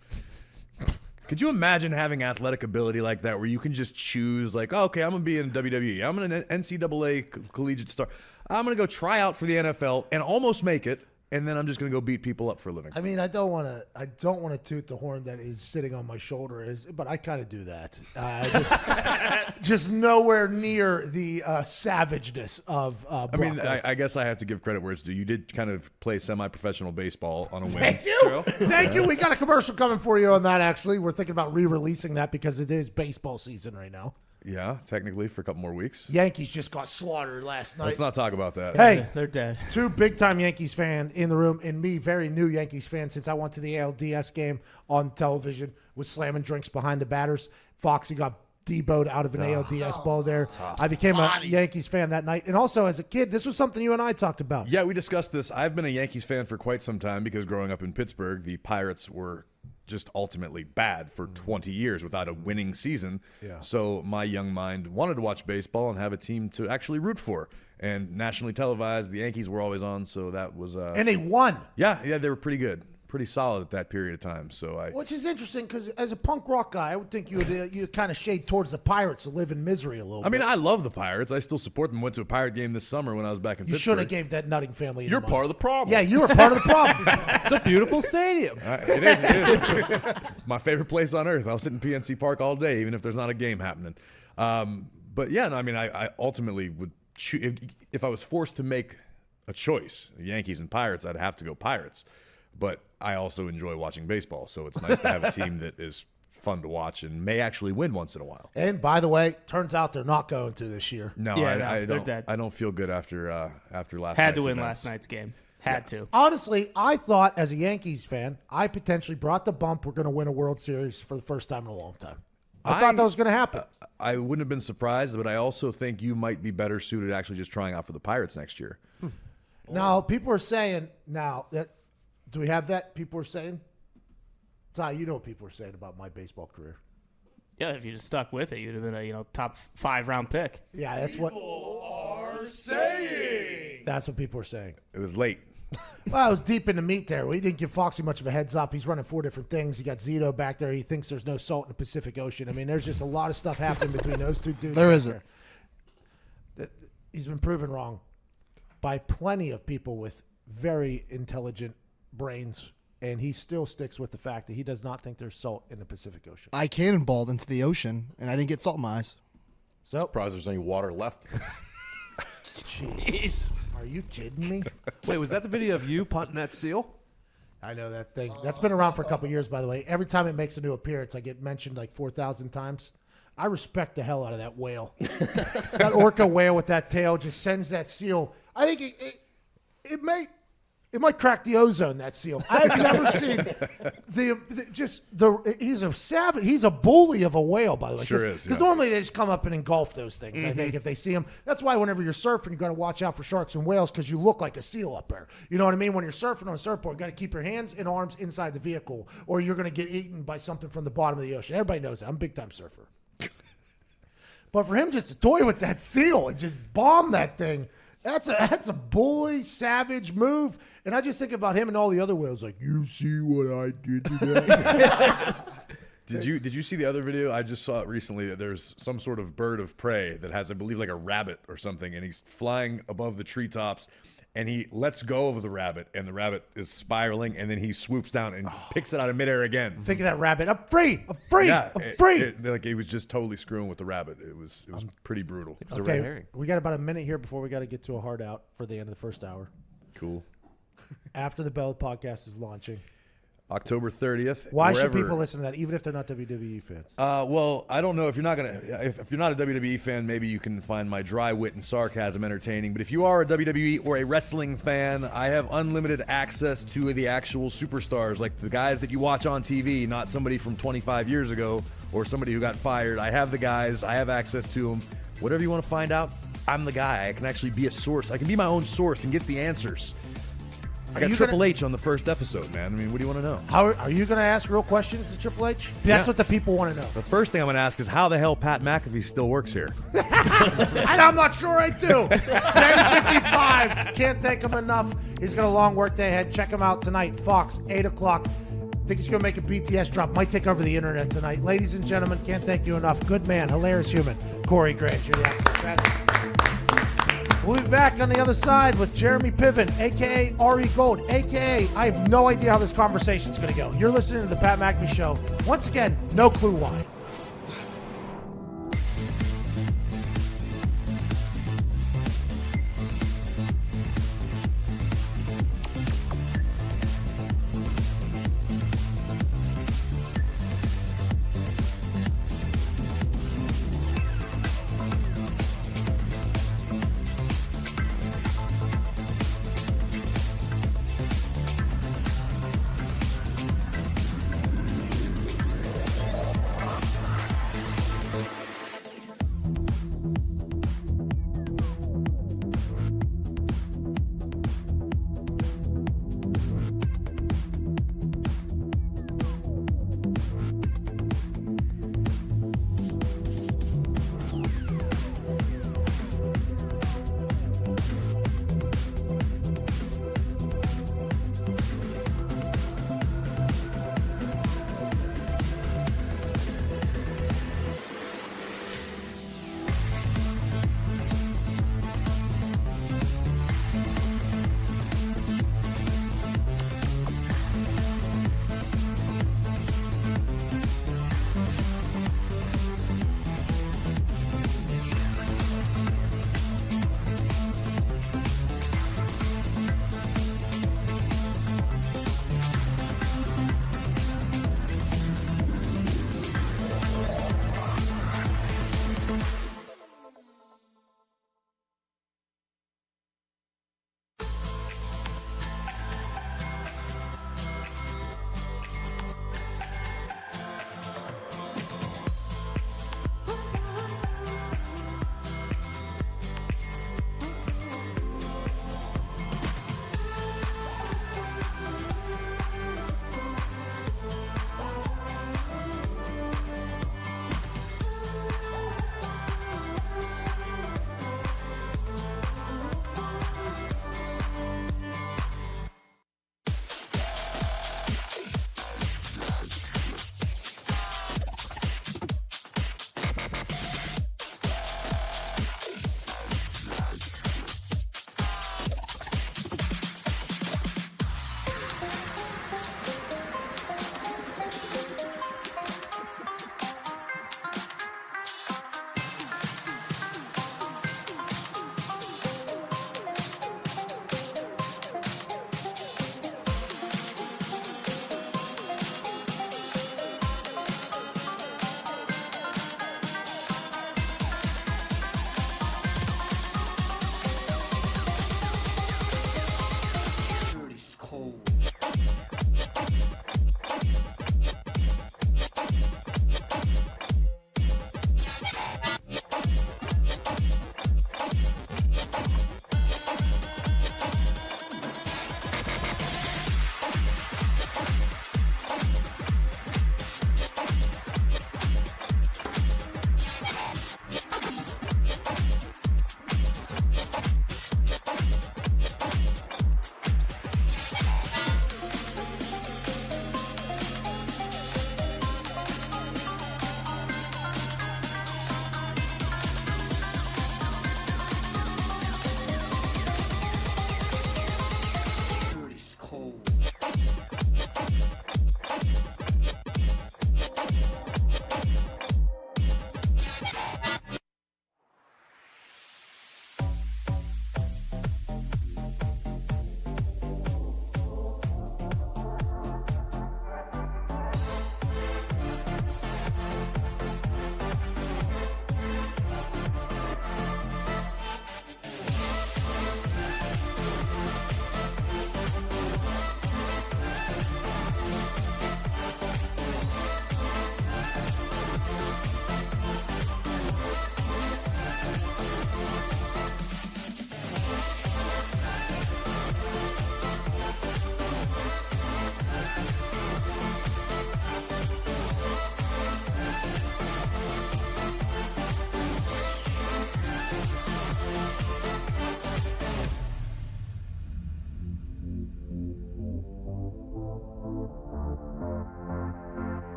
Could you imagine having athletic ability like that, where you can just choose, like, oh, okay, I'm gonna be in WWE, I'm an NCAA collegiate star, I'm gonna go try out for the NFL and almost make it, and then I'm just gonna go beat people up for a living. I mean, I don't want to toot the horn that is sitting on my shoulder, but I kind of do that. Just nowhere near the savageness of Brock I mean, Lesnar. I guess I have to give credit where it's due. You did kind of play semi-professional baseball on a whim. Thank you. Thank you. We got a commercial coming for you on that, actually. We're thinking about re-releasing that because it is baseball season right now. Yeah, technically for a couple more weeks. Yankees just got slaughtered last night. Let's not talk about that. Hey, They're dead. two big-time Yankees fan in the room, and me, very new Yankees fan since I went to the ALDS game on television, was slamming drinks behind the batters. Foxy got deboed out of an ALDS ball there. I became a Yankees fan that night. And also, as a kid, this was something you and I talked about. Yeah, we discussed this. I've been a Yankees fan for quite some time because growing up in Pittsburgh, the Pirates were just ultimately bad for 20 years without a winning season. Yeah. So my young mind wanted to watch baseball and have a team to actually root for. And nationally televised, the Yankees were always on, so that was And they won. yeah, they were pretty good. Pretty solid at that period of time. So Which is interesting because as a punk rock guy, I would think you kind of shade towards the Pirates to live in misery a little bit. I mean, I love the Pirates. I still support them. Went to a Pirate game this summer when I was back in You Pittsburgh. should have gave that nutting family. You're part of the problem. Yeah, you were part of the problem. It's a beautiful stadium. It is. It's my favorite place on earth. I'll sit in PNC Park all day, even if there's not a game happening. But yeah, no, I mean, I ultimately would choose if I was forced to make a choice, Yankees and Pirates, I'd have to go Pirates. But I also enjoy watching baseball, so it's nice to have a team that is fun to watch and may actually win once in a while. And by the way, turns out they're not going to this year. No, Yeah, I they're don't. dead. I don't feel good after last. Had to night's win events. last night's game. Had to. Honestly, I thought as a Yankees fan, I potentially brought the bump. We're going to win a World Series for the first time in a long time. I thought that was going to happen. I wouldn't have been surprised, but I also think you might be better suited actually just trying out for the Pirates next year. Now, people are saying now that do we have that? People are saying, Ty, you know what people are saying about my baseball career. Yeah, if you just stuck with it, you'd have been a top 5 round pick. Yeah, that's what people are saying. That's what people are saying. It was late. Well, I was deep in the meat there. We didn't give Foxy much of a heads up. He's running 4 different things. He got Zito back there. He thinks there's no salt in the Pacific Ocean. I mean, there's just a lot of stuff happening between those two dudes. There right isn't. there. He's been proven wrong by plenty of people with very intelligent brains, and he still sticks with the fact that he does not think there's salt in the Pacific Ocean. I cannonballed into the ocean, and I didn't get salt in my eyes. So, Surprised there's any water left. jeez, are you kidding me? Wait, was that the video of you punting that seal? I know that thing. That's been around for a couple years, by the way. Every time it makes a new appearance, I get mentioned like 4,000 times. I respect the hell out of that whale. That orca whale with that tail just sends that seal. I think it might crack the ozone, that seal. I've never seen he's a savage. He's a bully of a whale, by the way. Sure is, Because yeah. normally they just come up and engulf those things, I think, if they see them. That's why whenever you're surfing, you got to watch out for sharks and whales because you look like a seal up there. You know what I mean? When you're surfing on a surfboard, you got to keep your hands and arms inside the vehicle or you're going to get eaten by something from the bottom of the ocean. Everybody knows that. I'm a big-time surfer. But for him just to toy with that seal and just bomb that thing, that's a bully, savage move. And I just think about him and all the other whales like, you see what I did to that? Did you see the other video? I just saw it recently that there's some sort of bird of prey that has, I believe, like a rabbit or something, and he's flying above the treetops, and he lets go of the rabbit, and the rabbit is spiraling, and then he swoops down and picks it out of midair again. Think of that rabbit. I'm free. I'm free. Yeah, I'm free. Like he was just totally screwing with the rabbit. It was pretty brutal. It was a red Okay, herring. we got about a minute here before we got to get to a hard out for the end of the first hour. Cool. After the Bell podcast is launching. October 30th. Why should wherever- people listen to that, even if they're not WWE fans? Well, I don't know if you're not if you're not a WWE fan, maybe you can find my dry wit and sarcasm entertaining. But if you are a WWE or a wrestling fan, I have unlimited access to the actual superstars, like the guys that you watch on TV, not somebody from 25 years ago or somebody who got fired. I have the guys. I have access to them. Whatever you want to find out, I'm the guy. I can actually be a source. I can be my own source and get the answers. I got you Triple gonna- H on the first episode, man. I mean, what do you want to know? How are you going to ask real questions to Triple H? That's what the people want to know. The first thing I'm going to ask is how the hell Pat McAfee still works here. And I'm not sure I do. 10:55. Can't thank him enough. He's got a long work day ahead. Check him out tonight. Fox, 8 o'clock. Think he's going to make a BTS drop. Might take over the internet tonight. Ladies and gentlemen, can't thank you enough. Good man, hilarious human, Corey Graves. You're the absolute best. We'll be back on the other side with Jeremy Piven, a.k.a. Ari Gold, a.k.a. I have no idea how this conversation's going to go. You're listening to The Pat McAfee Show. Once again, no clue why.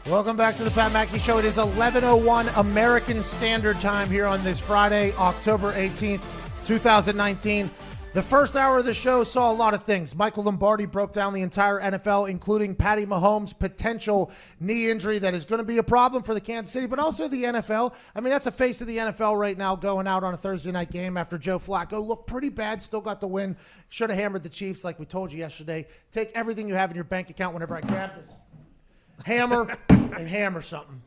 Welcome back to the Pat McAfee Show. It is 11:01 American Standard Time here on this Friday, October 18th, 2019. The first hour of the show saw a lot of things. Michael Lombardi broke down the entire NFL, including Patty Mahomes' potential knee injury that is going to be a problem for the Kansas City, but also the NFL. I mean, that's the face of the NFL right now, going out on a Thursday night game after Joe Flacco looked pretty bad, still got the win. Should have hammered the Chiefs like we told you yesterday. Take everything you have in your bank account whenever I grab this hammer and hammer something.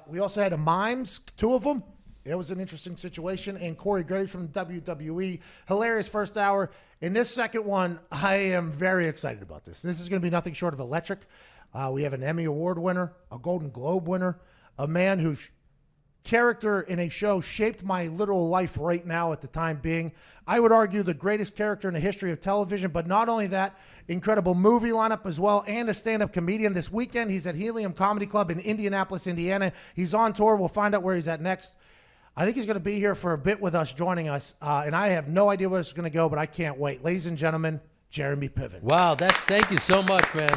We also had a mimes, 2 of them. It was an interesting situation. And Corey Graves from WWE. Hilarious first hour. In this second one, I am very excited about this. This is going to be nothing short of electric. We have an Emmy Award winner, a Golden Globe winner, a man whose character in a show shaped my literal life right now at the time being. I would argue the greatest character in the history of television, but not only that, incredible movie lineup as well, and a stand-up comedian. This weekend, he's at Helium Comedy Club in Indianapolis, Indiana. He's on tour. We'll find out where he's at next. I think he's going to be here for a bit with us, joining us, and I have no idea where it's going to go, but I can't wait. Ladies and gentlemen, Jeremy Piven. Wow, thank you so much, man.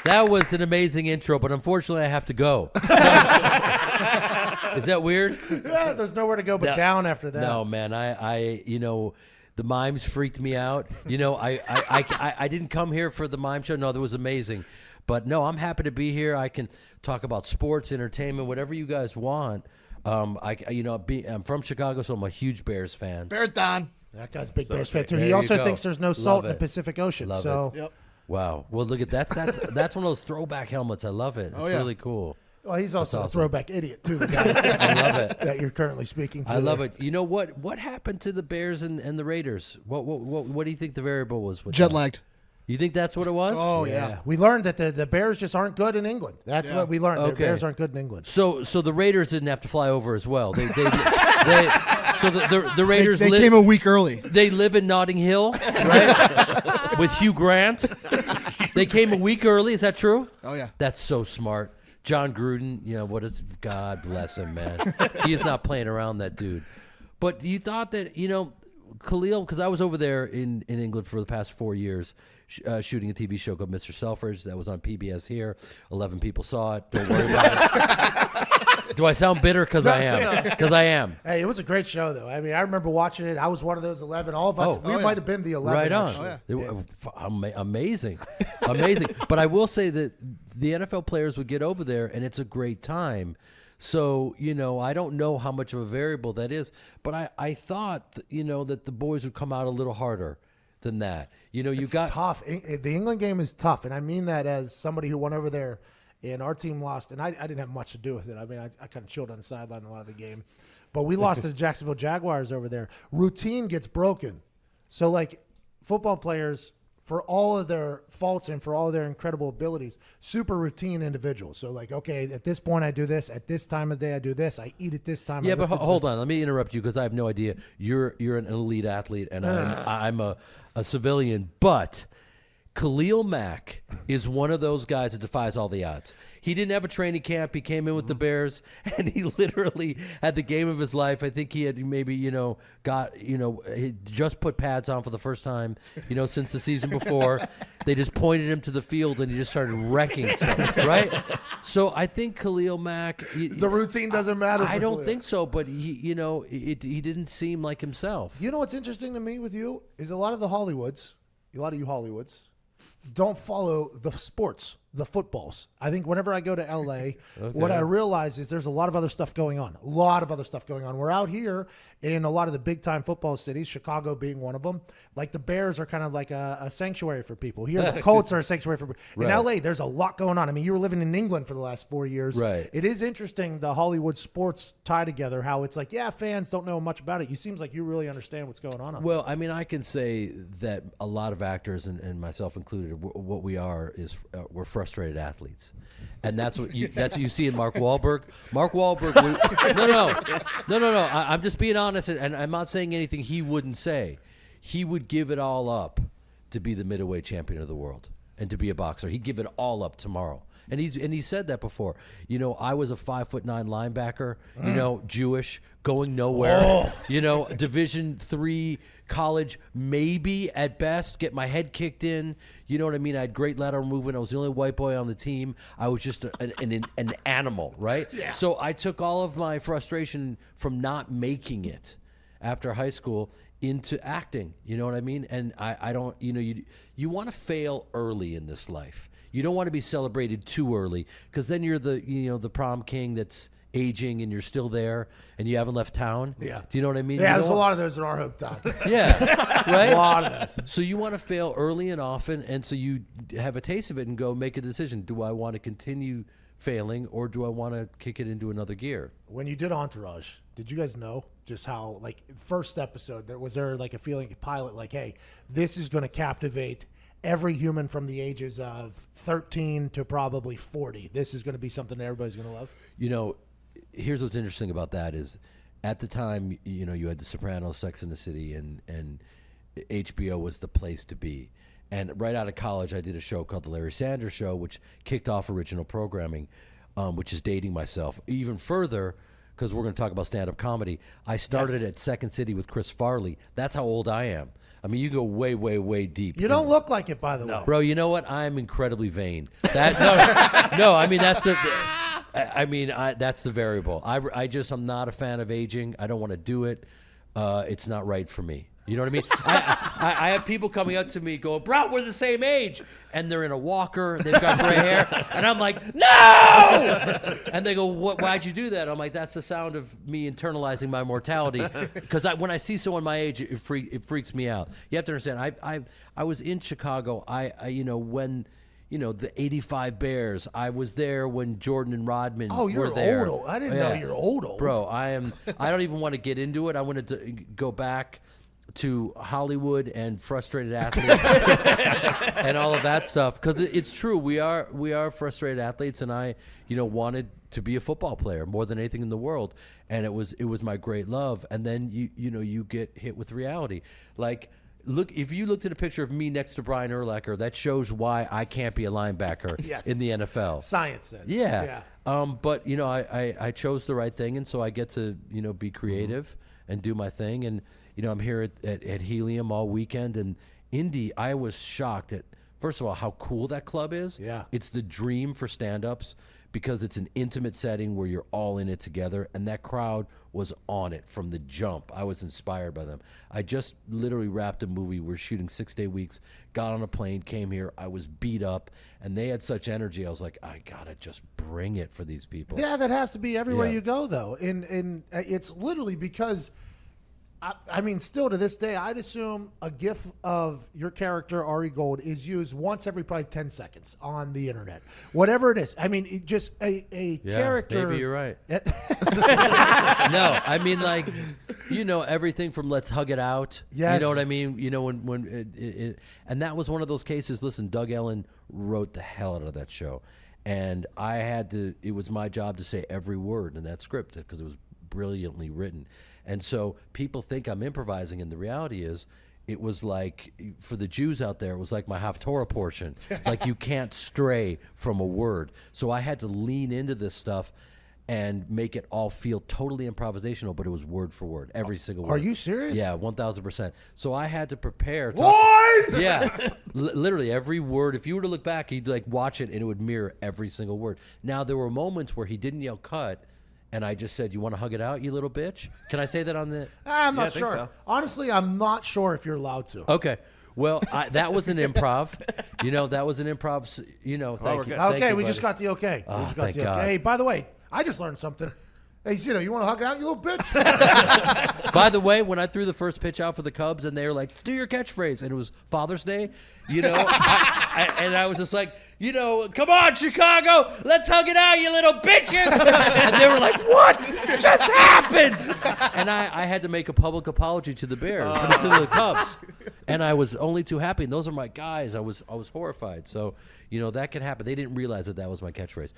That was an amazing intro, but unfortunately I have to go. Is that weird? Yeah, there's nowhere to go but down after that. No, man, I the mimes freaked me out. I didn't come here for the mime show. No, that was amazing. But no, I'm happy to be here. I can talk about sports, entertainment, whatever you guys want. I'm from Chicago, so I'm a huge Bears fan. Marathon. That guy's a big Bears fan, too. There He you also go. thinks there's no salt in the it. Pacific Ocean. Love So, it. Yep. Wow. Well, look at that's one of those throwback helmets. I love it. It's really cool. Well, he's also awesome. a throwback idiot, too, the guy I love it. that you're currently speaking to. I love it. You know what? What happened to the Bears and the Raiders? What do you think the variable was? With Jet that? lagged. You think that's what it was? Oh, yeah. We learned that the Bears just aren't good in England. That's what we learned. The Okay. Bears aren't good in England. So the Raiders didn't have to fly over as well. So the Raiders They came a week early. They live in Notting Hill, right? With Hugh Grant. They came a week early. Is that true? Oh, yeah. That's so smart. John Gruden, God bless him, man. He is not playing around, that dude. But you thought that, Khalil, because I was over there in England for the past 4 years shooting a TV show called Mr. Selfridge that was on PBS here. 11 people saw it. Don't worry about it. Do I sound bitter? Because I am. Because I am. Hey, it was a great show, though. I mean, I remember watching it. I was one of those 11. All of us, we might have been the 11. Right on. actually. Amazing. Amazing. But I will say that the NFL players would get over there, and it's a great time. So, I don't know how much of a variable that is, but I thought, that the boys would come out a little harder than that. It's tough. The England game is tough, and I mean that as somebody who went over there, and our team lost, and I didn't have much to do with it. I mean, I kind of chilled on the sideline a lot of the game. But we lost to the Jacksonville Jaguars over there. Routine gets broken. So, football players, for all of their faults and for all of their incredible abilities, super routine individuals. So, okay, at this point I do this. At this time of day I do this. I eat at this time. Yeah, but hold on. Let me interrupt you because I have no idea. You're an elite athlete, and I'm a civilian. But Khalil Mack is one of those guys that defies all the odds. He didn't have a training camp. He came in with the Bears, and he literally had the game of his life. I think he had maybe, he just put pads on for the first time, since the season before. They just pointed him to the field, and he just started wrecking stuff, right? So I think Khalil Mack. The routine doesn't matter. I don't think so, but he didn't seem like himself. You know what's interesting to me with you is a lot of you Hollywoods, don't follow the sports, the footballs. I think whenever I go to LA, what I realize is there's a lot of other stuff going on. We're out here in a lot of the big time football cities, Chicago being one of them. Like the Bears are kind of like a sanctuary for people. Here, the Colts are a sanctuary for people. In LA, there's a lot going on. I mean, you were living in England for the last 4 years. Right. It is interesting, the Hollywood sports tie together, how it's like, fans don't know much about it. It seems like you really understand what's going on. Well, I mean, I can say that a lot of actors, and myself included, what we are is we're frustrated athletes, and that's what you see in Mark Wahlberg. Mark Wahlberg, no. I'm just being honest, and I'm not saying anything he wouldn't say. He would give it all up to be the middleweight champion of the world and to be a boxer. He'd give it all up tomorrow. And he said that before. You know, I was a 5'9" linebacker, you know, Jewish, going nowhere. You know, Division III college, maybe at best, get my head kicked in. You know what I mean? I had great lateral movement. I was the only white boy on the team. I was just an animal, right? Yeah. So I took all of my frustration from not making it after high school into acting. You know what I mean? And I don't, you know, you want to fail early in this life. You don't want to be celebrated too early, because then you're the prom king that's aging and you're still there and you haven't left town. Yeah. Do you know what I mean? Yeah, there's a lot of those in our hometown. Yeah, right? A lot of those. So you want to fail early and often, and so you have a taste of it and go make a decision. Do I want to continue failing, or do I want to kick it into another gear? When you did Entourage, did you guys know just how, like, first episode, was there like a feeling, pilot, like, hey, this is going to captivate every human from the ages of 13 to probably 40. This is going to be something that everybody's going to love? You know, here's what's interesting about that is, at the time, you know, you had The Sopranos, Sex and the City, and HBO was the place to be. And right out of college, I did a show called The Larry Sanders Show, which kicked off original programming, which is dating myself even further, because we're going to talk about stand-up comedy. I started at Second City with Chris Farley. That's how old I am. I mean, you go way, way, way deep. You don't look like it, by the way. Bro, you know what? I am incredibly vain. No, I mean, that's that's the variable. I'm not a fan of aging. I don't want to do it. It's not right for me. You know what I mean? I have people coming up to me going, bro, we're the same age. And they're in a walker. They've got gray hair. And I'm like, no! And they go, why'd you do that? I'm like, that's the sound of me internalizing my mortality. Because when I see someone my age, it freaks me out. You have to understand, I was in Chicago. When the 85 Bears, I was there when Jordan and Rodman were there. Oh, you're old. I didn't know you're old. Bro, I don't even want to get into it. I wanted to go back to Hollywood and frustrated athletes and all of that stuff, because it's true. We are frustrated athletes, and I wanted to be a football player more than anything in the world, and it was my great love. And then you get hit with reality. Like, look, if you looked at a picture of me next to Brian Urlacher, that shows why I can't be a linebacker in the NFL. Science says. Yeah. But I chose the right thing, and so I get to be creative and do my thing. And I'm here at Helium all weekend, and Indy, I was shocked at, first of all, how cool that club is. Yeah. It's the dream for stand-ups, because it's an intimate setting where you're all in it together, and that crowd was on it from the jump. I was inspired by them. I just literally wrapped a movie. We're shooting 6-day weeks, got on a plane, came here. I was beat up, and they had such energy. I was like, I gotta just bring it for these people. Yeah, that has to be everywhere Yeah. you go, though. And it's literally because, I mean, still to this day, I'd assume a GIF of your character, Ari Gold, is used once every probably 10 seconds on the internet. Whatever it is. I mean, just a character. Maybe you're right. No, I mean, like, everything from Let's Hug It Out. Yes. You know what I mean? When and that was one of those cases. Listen, Doug Ellen wrote the hell out of that show. And it was my job to say every word in that script, because it was brilliantly written. And so people think I'm improvising, and the reality is, it was like, for the Jews out there, it was like my Haftorah portion. Like, you can't stray from a word. So I had to lean into this stuff and make it all feel totally improvisational, but it was word for word, every single word. Are you serious? Yeah, 1,000%. So I had to prepare. Lloyd! Yeah, literally every word. If you were to look back, you'd watch it, and it would mirror every single word. Now, there were moments where he didn't yell cut, and I just said, "You want to hug it out, you little bitch?" Can I say that on the? I'm Yeah, I not think sure. so. Honestly, I'm not sure if you're allowed to. Okay. Well, that was an improv. That was an improv. Thank you. good. Thank Okay, you, we just buddy. got the okay. Oh, We just got thank the God. okay. Hey, by the way, I just learned something. Hey, you want to hug it out, you little bitch? By the way, when I threw the first pitch out for the Cubs, and they were like, "Do your catchphrase," and it was Father's Day, and I was just like, "Come on, Chicago, let's hug it out, you little bitches!" And they were like, "What just happened?" And I had to make a public apology to the Bears, to the Cubs, And I was only too happy. And those are my guys. I was horrified. So, that can happen. They didn't realize that was my catchphrase.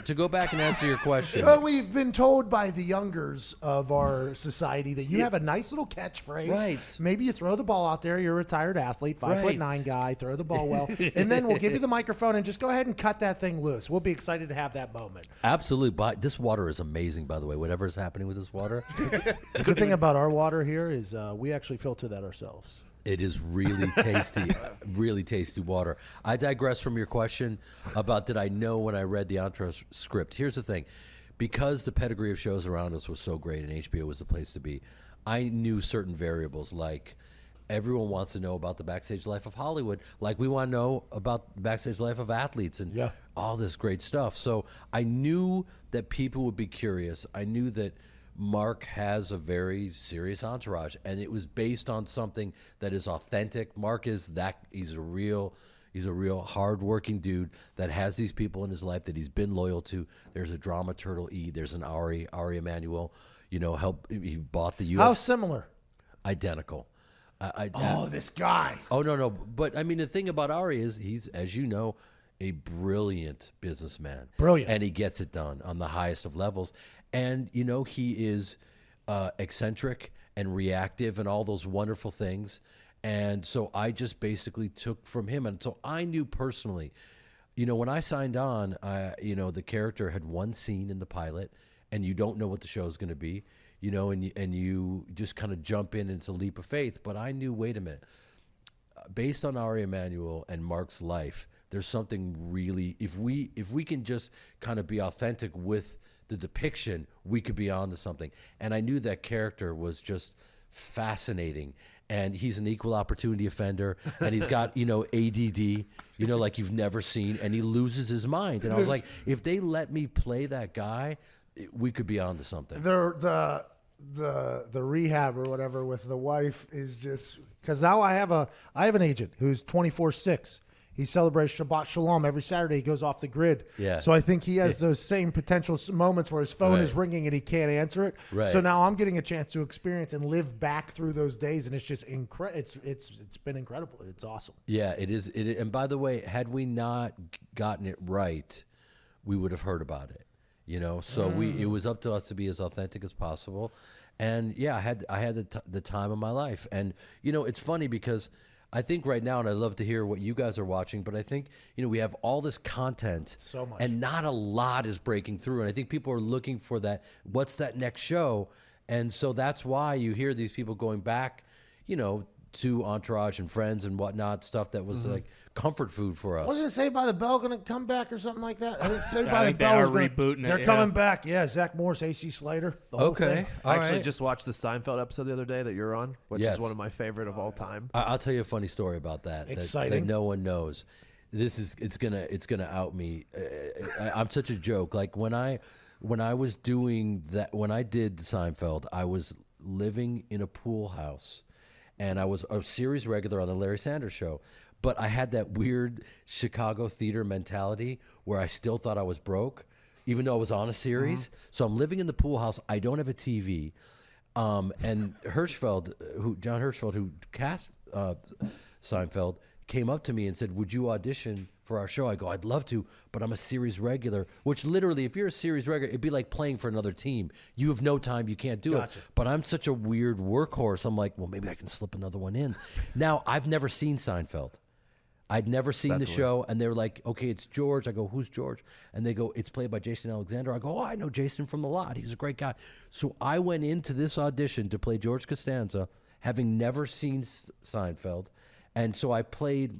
To go back and answer your question. We've been told by the youngers of our society that you have a nice little catchphrase. Right. Maybe you throw the ball out there. You're a retired athlete, 5'9" guy. Throw the ball well, and then we'll give you the microphone and just go ahead and cut that thing loose. We'll be excited to have that moment. Absolutely. This water is amazing, by the way. Whatever is happening with this water. The good thing about our water here is we actually filter that ourselves. It is really tasty, really tasty water. I digress from your question about did I know when I read the Entourage script. Here's the thing. Because the pedigree of shows around us was so great and HBO was the place to be, I knew certain variables like everyone wants to know about the backstage life of Hollywood, like we want to know about the backstage life of athletes and all this great stuff. So I knew that people would be curious. I knew that Mark has a very serious entourage, and it was based on something that is authentic. Mark is that he's a real hard-working dude that has these people in his life that he's been loyal to. There's a drama turtle E. There's an Ari Emanuel. He bought the How similar? Identical. This guy. Oh no. But I mean, the thing about Ari is he's, as you know, a brilliant businessman. Brilliant. And he gets it done on the highest of levels. And, he is eccentric and reactive and all those wonderful things. And so I just basically took from him. And so I knew personally, when I signed on, the character had one scene in the pilot and you don't know what the show is going to be, and you just kind of jump in and it's a leap of faith. But I knew, wait a minute, based on Ari Emanuel and Mark's life, there's something really, if we can just kind of be authentic with the depiction, we could be onto something. And I knew that character was just fascinating. And he's an equal opportunity offender, and he's got, ADD, like you've never seen, and he loses his mind. And I was like, if they let me play that guy, we could be onto something. The rehab or whatever with the wife is just because now I have an agent who's 24/6. He celebrates Shabbat Shalom every Saturday. He goes off the grid. Yeah. So I think he has those same potential moments where his phone is ringing and he can't answer it. Right. So now I'm getting a chance to experience and live back through those days, and it's just incredible. It's been incredible. It's awesome. Yeah, it is. And by the way, had we not gotten it right, we would have heard about it. So it was up to us to be as authentic as possible. And yeah, I had the time of my life. And it's funny because I think right now, and I'd love to hear what you guys are watching, but I think, we have all this content. So much. And not a lot is breaking through. And I think people are looking for that, what's that next show? And so that's why you hear these people going back, to Entourage and Friends and whatnot, stuff that was like comfort food for us. Wasn't Saved by the Bell going to come back or something like that? I think Saved I by the think they Bell are is rebooting it, They're yeah. coming back. Yeah, Zach Morris, AC Slater. The whole thing. I actually just watched the Seinfeld episode the other day that you're on, which Yes. is one of my favorite of all time. I'll tell you a funny story about that. Exciting. That no one knows. It's gonna out me. I'm such a joke. Like when I was doing that, when I did Seinfeld, I was living in a pool house, and I was a series regular on the Larry Sanders Show. But I had that weird Chicago theater mentality where I still thought I was broke, even though I was on a series. So I'm living in the pool house. I don't have a TV. And John Hirschfeld, who cast Seinfeld, came up to me and said, "Would you audition for our show?" I go, "I'd love to, but I'm a series regular," which literally, if you're a series regular, it'd be like playing for another team. You have no time, you can't do it. But I'm such a weird workhorse. I'm like, well, maybe I can slip another one in. Now, I've never seen Seinfeld. I'd never seen the show, and they were like, "Okay, it's George." I go, "Who's George?" And they go, "It's played by Jason Alexander." I go, "Oh, I know Jason from The Lot. He's a great guy." So I went into this audition to play George Costanza, having never seen Seinfeld, and so I played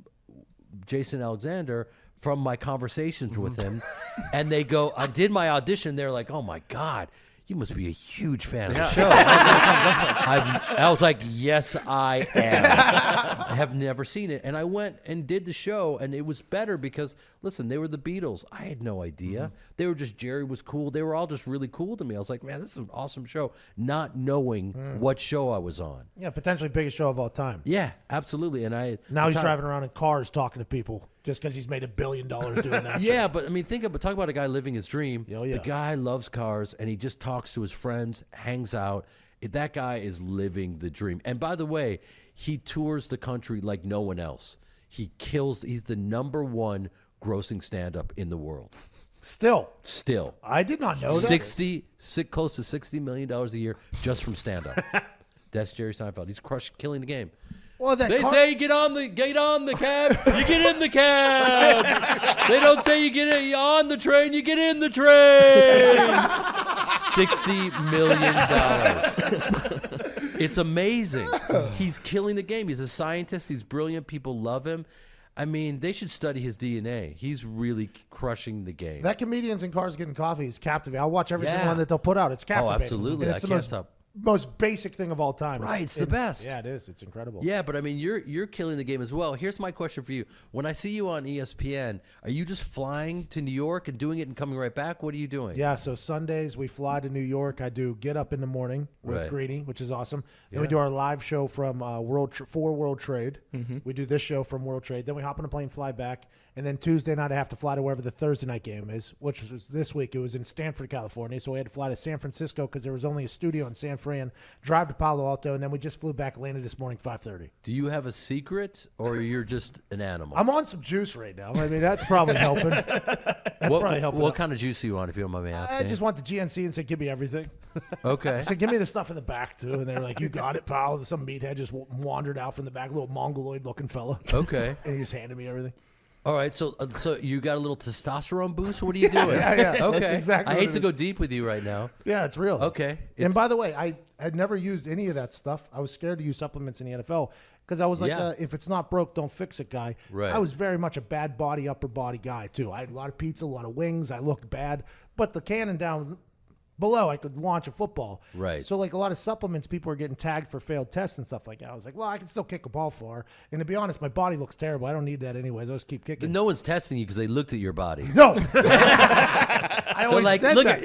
Jason Alexander from my conversations with him. And they go, I did my audition. They're like, "Oh my God, you must be a huge fan of the show." I was like, "Yes, I am." I have never seen it. And I went and did the show, and it was better because, listen, they were the Beatles. I had no idea. They were just, Jerry was cool. They were all just really cool to me. I was like, man, this is an awesome show, not knowing what show I was on. Yeah, potentially biggest show of all time. Yeah, absolutely. And Now he's driving around in cars talking to people just because he's made $1 billion doing that. Yeah, but I mean, talk about a guy living his dream. Oh, yeah. The guy loves cars, and he just talks to his friends, hangs out. That guy is living the dream. And by the way, he tours the country like no one else. He's the number one grossing stand-up in the world. Still. I did not know that. Close to $60 million a year just from stand-up. That's Jerry Seinfeld. He's killing the game. Well, they say get on the cab, you get in the cab. They don't say you on the train, you get in the train. $60 million. It's amazing. He's killing the game. He's a scientist. He's brilliant. People love him. I mean, they should study his DNA. He's really crushing the game. That Comedians in Cars Getting Coffee is captivating. I'll watch every single one that they'll put out. It's captivating. Oh, absolutely. And it's the most basic thing of all time. Right, it's the best. Yeah, it is. It's incredible. Yeah, but I mean, you're killing the game as well. Here's my question for you: when I see you on ESPN, are you just flying to New York and doing it and coming right back? What are you doing? Yeah, so Sundays we fly to New York. I do Get Up in the Morning with Greeny, which is awesome. Then we do our live show from World Trade. Mm-hmm. We do this show from World Trade. Then we hop on a plane, fly back, and then Tuesday night I have to fly to wherever the Thursday night game is, which was this week. It was in Stanford, California, so we had to fly to San Francisco because there was only a studio in San Fran. Drive to Palo Alto, and then we just flew back, landed this morning 5:30. Do you have a secret, or you're just an animal? I'm on some juice right now. I mean, that's probably helping. What kind of juice are you on, if you don't mind me asking? I just want the GNC and said, give me everything. Okay. I said, give me the stuff in the back, too. And they're like, you got it, pal. Some meathead just wandered out from the back, little mongoloid-looking fella. Okay. And he just handed me everything. All right, so you got a little testosterone boost? What are you doing? Yeah. Okay. That's exactly I what hate it to is. go deep with you right now. Yeah, it's real. Okay. And by the way, I had never used any of that stuff. I was scared to use supplements in the NFL because I was like, if it's not broke, don't fix it guy. Right. I was very much a bad body, upper body guy, too. I had a lot of pizza, a lot of wings. I looked bad. But the cannon down below, I could launch a football. Right. So, like, a lot of supplements, people were getting tagged for failed tests and stuff like that. I was like, well, I can still kick a ball far. And to be honest, my body looks terrible. I don't need that anyways. I'll just keep kicking. No one's testing you because they looked at your body. No. I always said look that.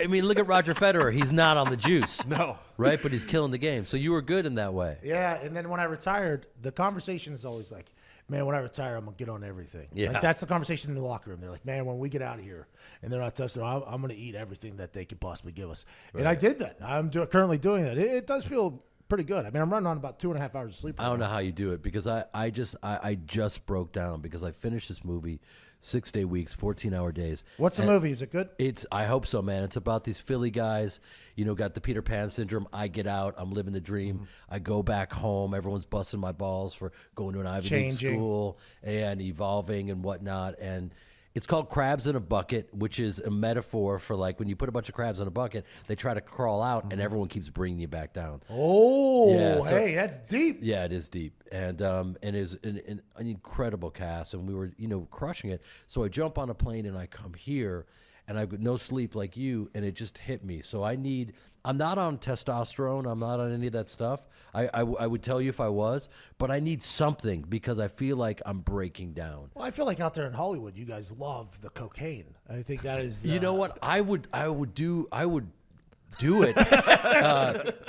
Look at Roger Federer. He's not on the juice. No. Right? But he's killing the game. So you were good in that way. Yeah, and then when I retired, the conversation is always like, man, when I retire, I'm going to get on everything. Yeah. Like, that's the conversation in the locker room. They're like, man, when we get out of here and they're not testing, I'm going to eat everything that they could possibly give us. Right. And I did that. I'm currently doing that. It does feel pretty good. I mean, I'm running on about 2.5 hours of sleep. I don't know how you do it because I just broke down because I finished this movie 6-day weeks, 14-hour days. What's the movie? Is it good? I hope so, man. It's about these Philly guys, got the Peter Pan syndrome. I get out. I'm living the dream. Mm-hmm. I go back home. Everyone's busting my balls for going to an Ivy League school and evolving and whatnot. And it's called Crabs in a Bucket, which is a metaphor for like when you put a bunch of crabs in a bucket, they try to crawl out and everyone keeps bringing you back down. Oh, yeah, hey, that's deep. Yeah, it is deep. And it's an incredible cast, and we were, crushing it. So I jump on a plane and I come here, and I've got no sleep like you, and it just hit me. So I'm not on testosterone. I'm not on any of that stuff. I would tell you if I was, but I need something because I feel like I'm breaking down. Well, I feel like out there in Hollywood, you guys love the cocaine. I think that is. You know what? I would do it,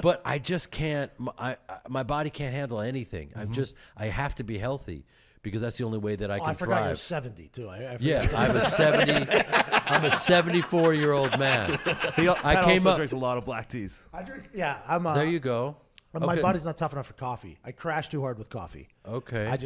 but I just can't. My body can't handle anything. Mm-hmm. I have to be healthy because that's the only way that I can I forgot thrive. you're 70 too. I'm a 74-year-old man. I also drinks a lot of black teas. I drink. Yeah, I'm. There you go. My body's not tough enough for coffee. I crash too hard with coffee. Okay. I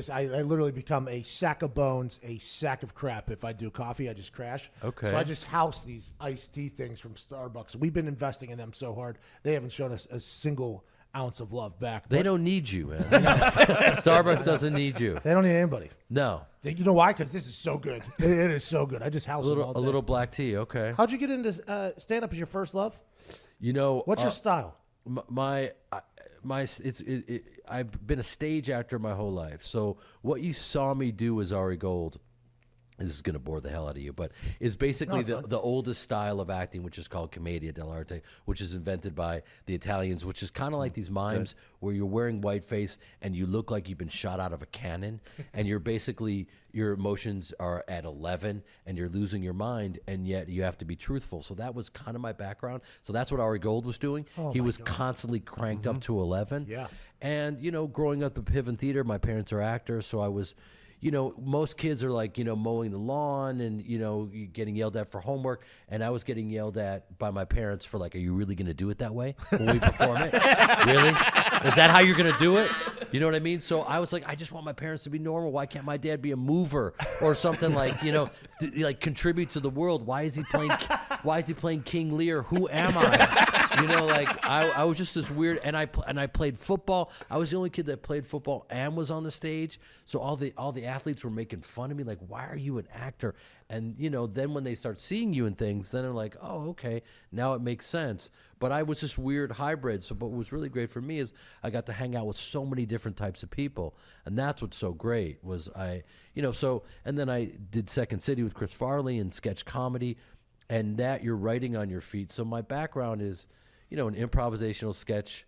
literally become a sack of bones, a sack of crap. If I do coffee, I just crash. Okay. So I just house these iced tea things from Starbucks. We've been investing in them so hard. They haven't shown us a single ounce of love back. They don't need you, man. Starbucks doesn't need you. They don't need anybody. No. You know why? Because this is so good. It is so good. I just house them all day. A little black tea, okay. How'd you get into stand-up as your first love? What's your style? I've been a stage actor my whole life. So what you saw me do as Ari Gold, this is going to bore the hell out of you, but is basically the oldest style of acting, which is called commedia dell'arte, which is invented by the Italians, which is kind of like these mimes where you're wearing whiteface and you look like you've been shot out of a cannon, and you're basically, your emotions are at 11 and you're losing your mind, and yet you have to be truthful. So that was kind of my background. So that's what Ari Gold was doing. He was constantly cranked up to 11. Yeah. And, growing up at Piven Theater, my parents are actors, so I was... most kids are like, mowing the lawn and, getting yelled at for homework. And I was getting yelled at by my parents for like, are you really going to do it that way when we perform it? Really? Is that how you're going to do it? You know what I mean? So I was like, I just want my parents to be normal. Why can't my dad be a mover or something like, like contribute to the world? Why is he playing King Lear? Who am I? Like I was just this weird, and I played football. I was the only kid that played football and was on the stage. So all the athletes were making fun of me, like, why are you an actor? And then when they start seeing you in things, then they're like, oh, okay, now it makes sense. But I was this weird hybrid. So what was really great for me is I got to hang out with so many different types of people, and that's what's so great was and then I did Second City with Chris Farley and sketch comedy, and that you're writing on your feet. So my background is, an improvisational sketch,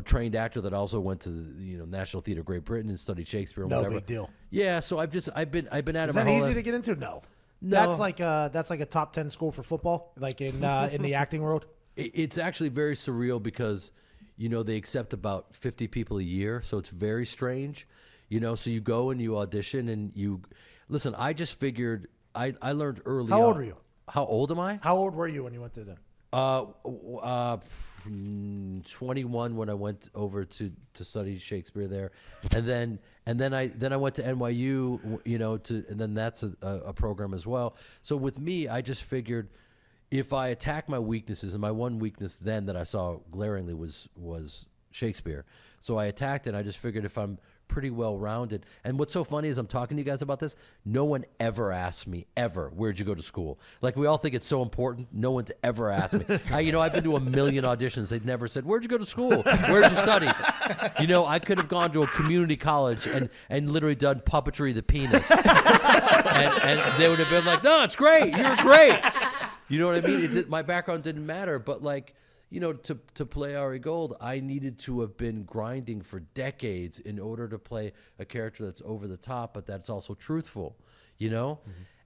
trained actor that also went to the National Theatre of Great Britain and studied Shakespeare and whatever. No big deal. Yeah, so I've been at it. Is that easy to get into? No. No. That's like a top 10 school for football, like in the acting world. It's actually very surreal because, they accept about 50 people a year, so it's very strange. So you go and you audition and you listen. I just figured I learned early. How old were you? How old am I? How old were you when you went to the? 21 when I went over to study Shakespeare there, and then I went to NYU, and then that's a program as well. So with me, I just figured if I attack my weaknesses, and my one weakness then that I saw glaringly was Shakespeare. So I attacked it. And I just figured if I'm pretty well rounded. And what's so funny is I'm talking to you guys about this. No one ever asked me ever, where'd you go to school? Like we all think it's so important. No one's ever asked me. I've been to a million auditions. They've never said, where'd you go to school? Where'd you study? I could have gone to a community college and literally done puppetry the penis. and they would have been like, no, it's great. You're great. You know what I mean? My background didn't matter, but to play Ari Gold, I needed to have been grinding for decades in order to play a character that's over the top, but that's also truthful, Mm-hmm.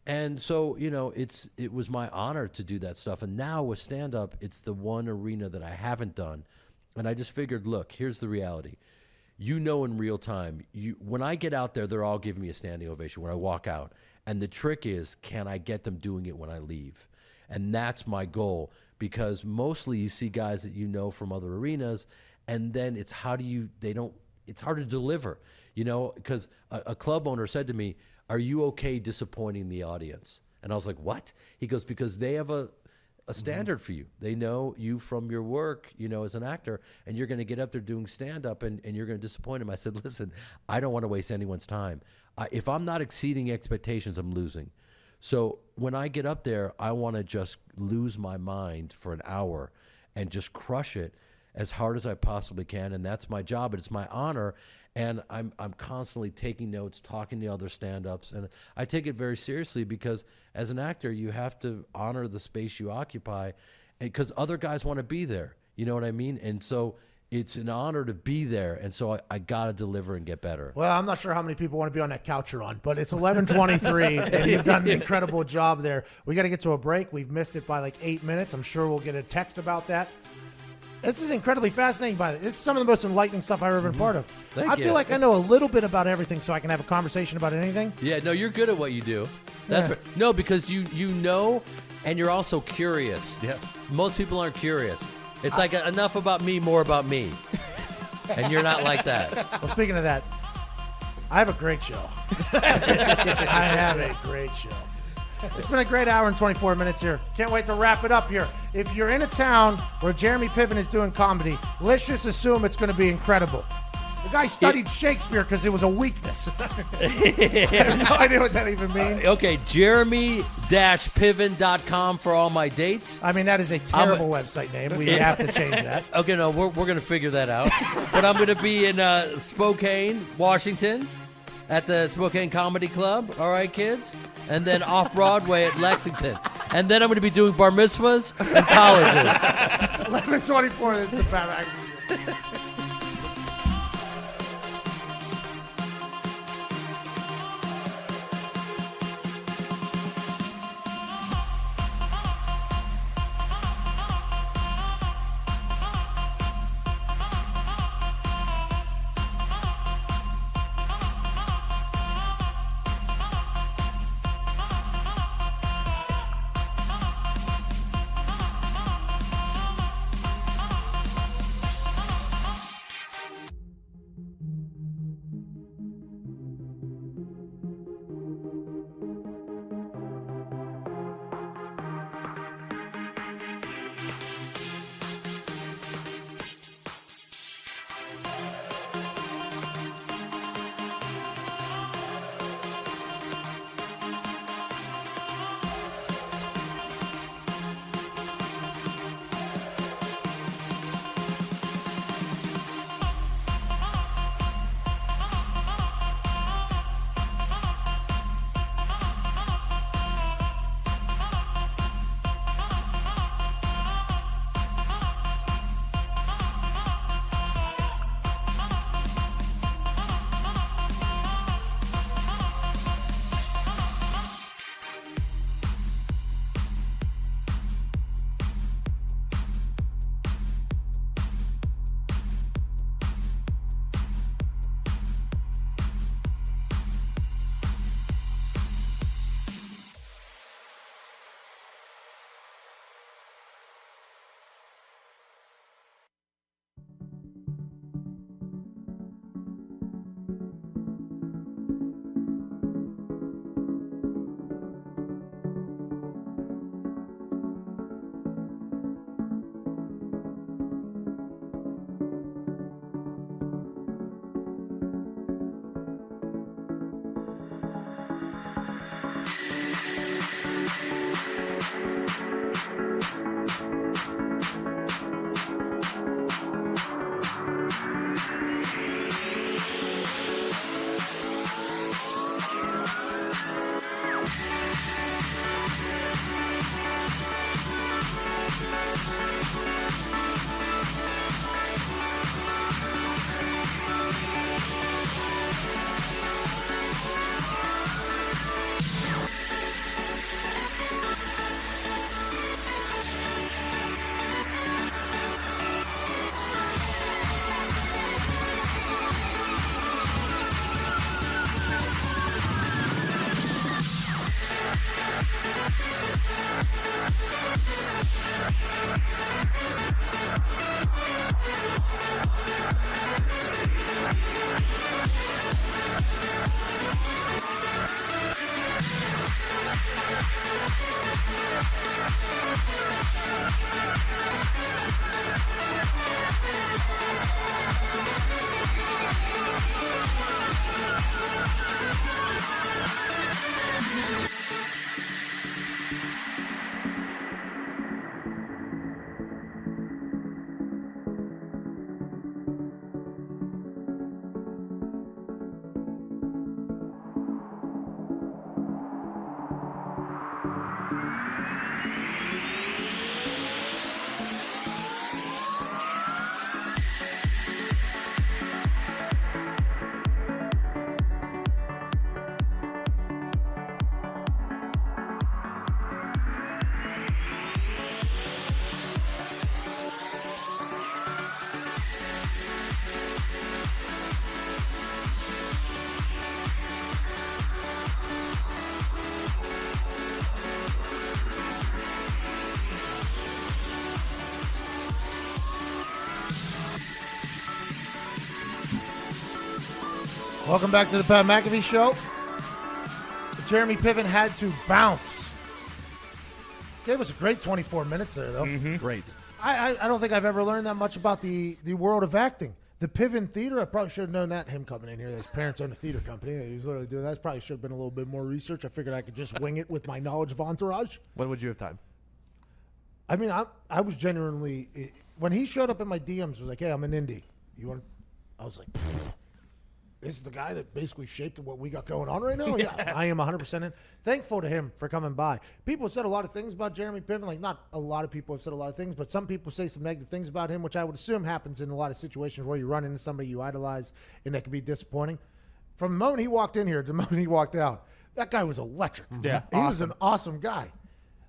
And so, it was my honor to do that stuff. And now with stand-up, it's the one arena that I haven't done. And I just figured, look, here's the reality. In real time, when I get out there, they're all giving me a standing ovation when I walk out. And the trick is, can I get them doing it when I leave? And that's my goal, because mostly you see guys that from other arenas, and then it's it's hard to deliver, because a club owner said to me, are you okay disappointing the audience? And I was like, what? He goes, because they have a standard for you. They know you from your work, as an actor, and you're going to get up there doing stand-up and you're going to disappoint them. I said, listen, I don't want to waste anyone's time. If I'm not exceeding expectations, I'm losing. So when I get up there, I want to just lose my mind for an hour and just crush it as hard as I possibly can. And that's my job. It's my honor. And I'm constantly taking notes, talking to other stand-ups. And I take it very seriously because as an actor, you have to honor the space you occupy because other guys want to be there. You know what I mean? And so it's an honor to be there, and so I got to deliver and get better. Well, I'm not sure how many people want to be on that couch you're on, but it's 11:23, and you've done an incredible job there. We got to get to a break. We've missed it by like 8 minutes. I'm sure we'll get a text about that. This is incredibly fascinating, by the way. This is some of the most enlightening stuff I've ever been part of. I feel like I know a little bit about everything, so I can have a conversation about anything. Yeah, no, you're good at what you do. That's no, because you know, and you're also curious. Yes. Most people aren't curious. It's like enough about me, more about me. And you're not like that. Well, speaking of that, I have a great show. I have a great show. It's been a great hour and 24 minutes here. Can't wait to wrap it up here. If you're in a town where Jeremy Piven is doing comedy, let's just assume it's going to be incredible. The guy studied Shakespeare because it was a weakness. I have no idea what that even means. Okay, Jeremy-Piven.com for all my dates. I mean, that is a terrible website name. We have to change that. Okay, no, we're going to figure that out. But I'm going to be in Spokane, Washington, at the Spokane Comedy Club. All right, kids? And then off-Broadway at Lexington. And then I'm going to be doing bar mitzvahs and colleges. 11:24, this is the Pat McAfee. Welcome back to the Pat McAfee Show. Jeremy Piven had to bounce. Gave us a great 24 minutes there, though. Great. I don't think I've ever learned that much about the world of acting. The Piven Theater, I probably should have known that, him coming in here. His parents own a theater company. He was literally doing that. Probably should have been a little bit more research. I figured I could just wing it with my knowledge of Entourage. When would you have time? I mean, I was genuinely, when he showed up in my DMs, was like, hey, I'm in Indy. You want? I was like, pfft. This is the guy that basically shaped what we got going on right now? Yeah, I am 100% in. Thankful to him for coming by. People have said a lot of things about Jeremy Piven. Like, not a lot of people have said a lot of things, but some people say some negative things about him, which I would assume happens in a lot of situations where you run into somebody you idolize, and that can be disappointing. From the moment he walked in here to the moment he walked out, that guy was electric. Yeah, he was an awesome guy.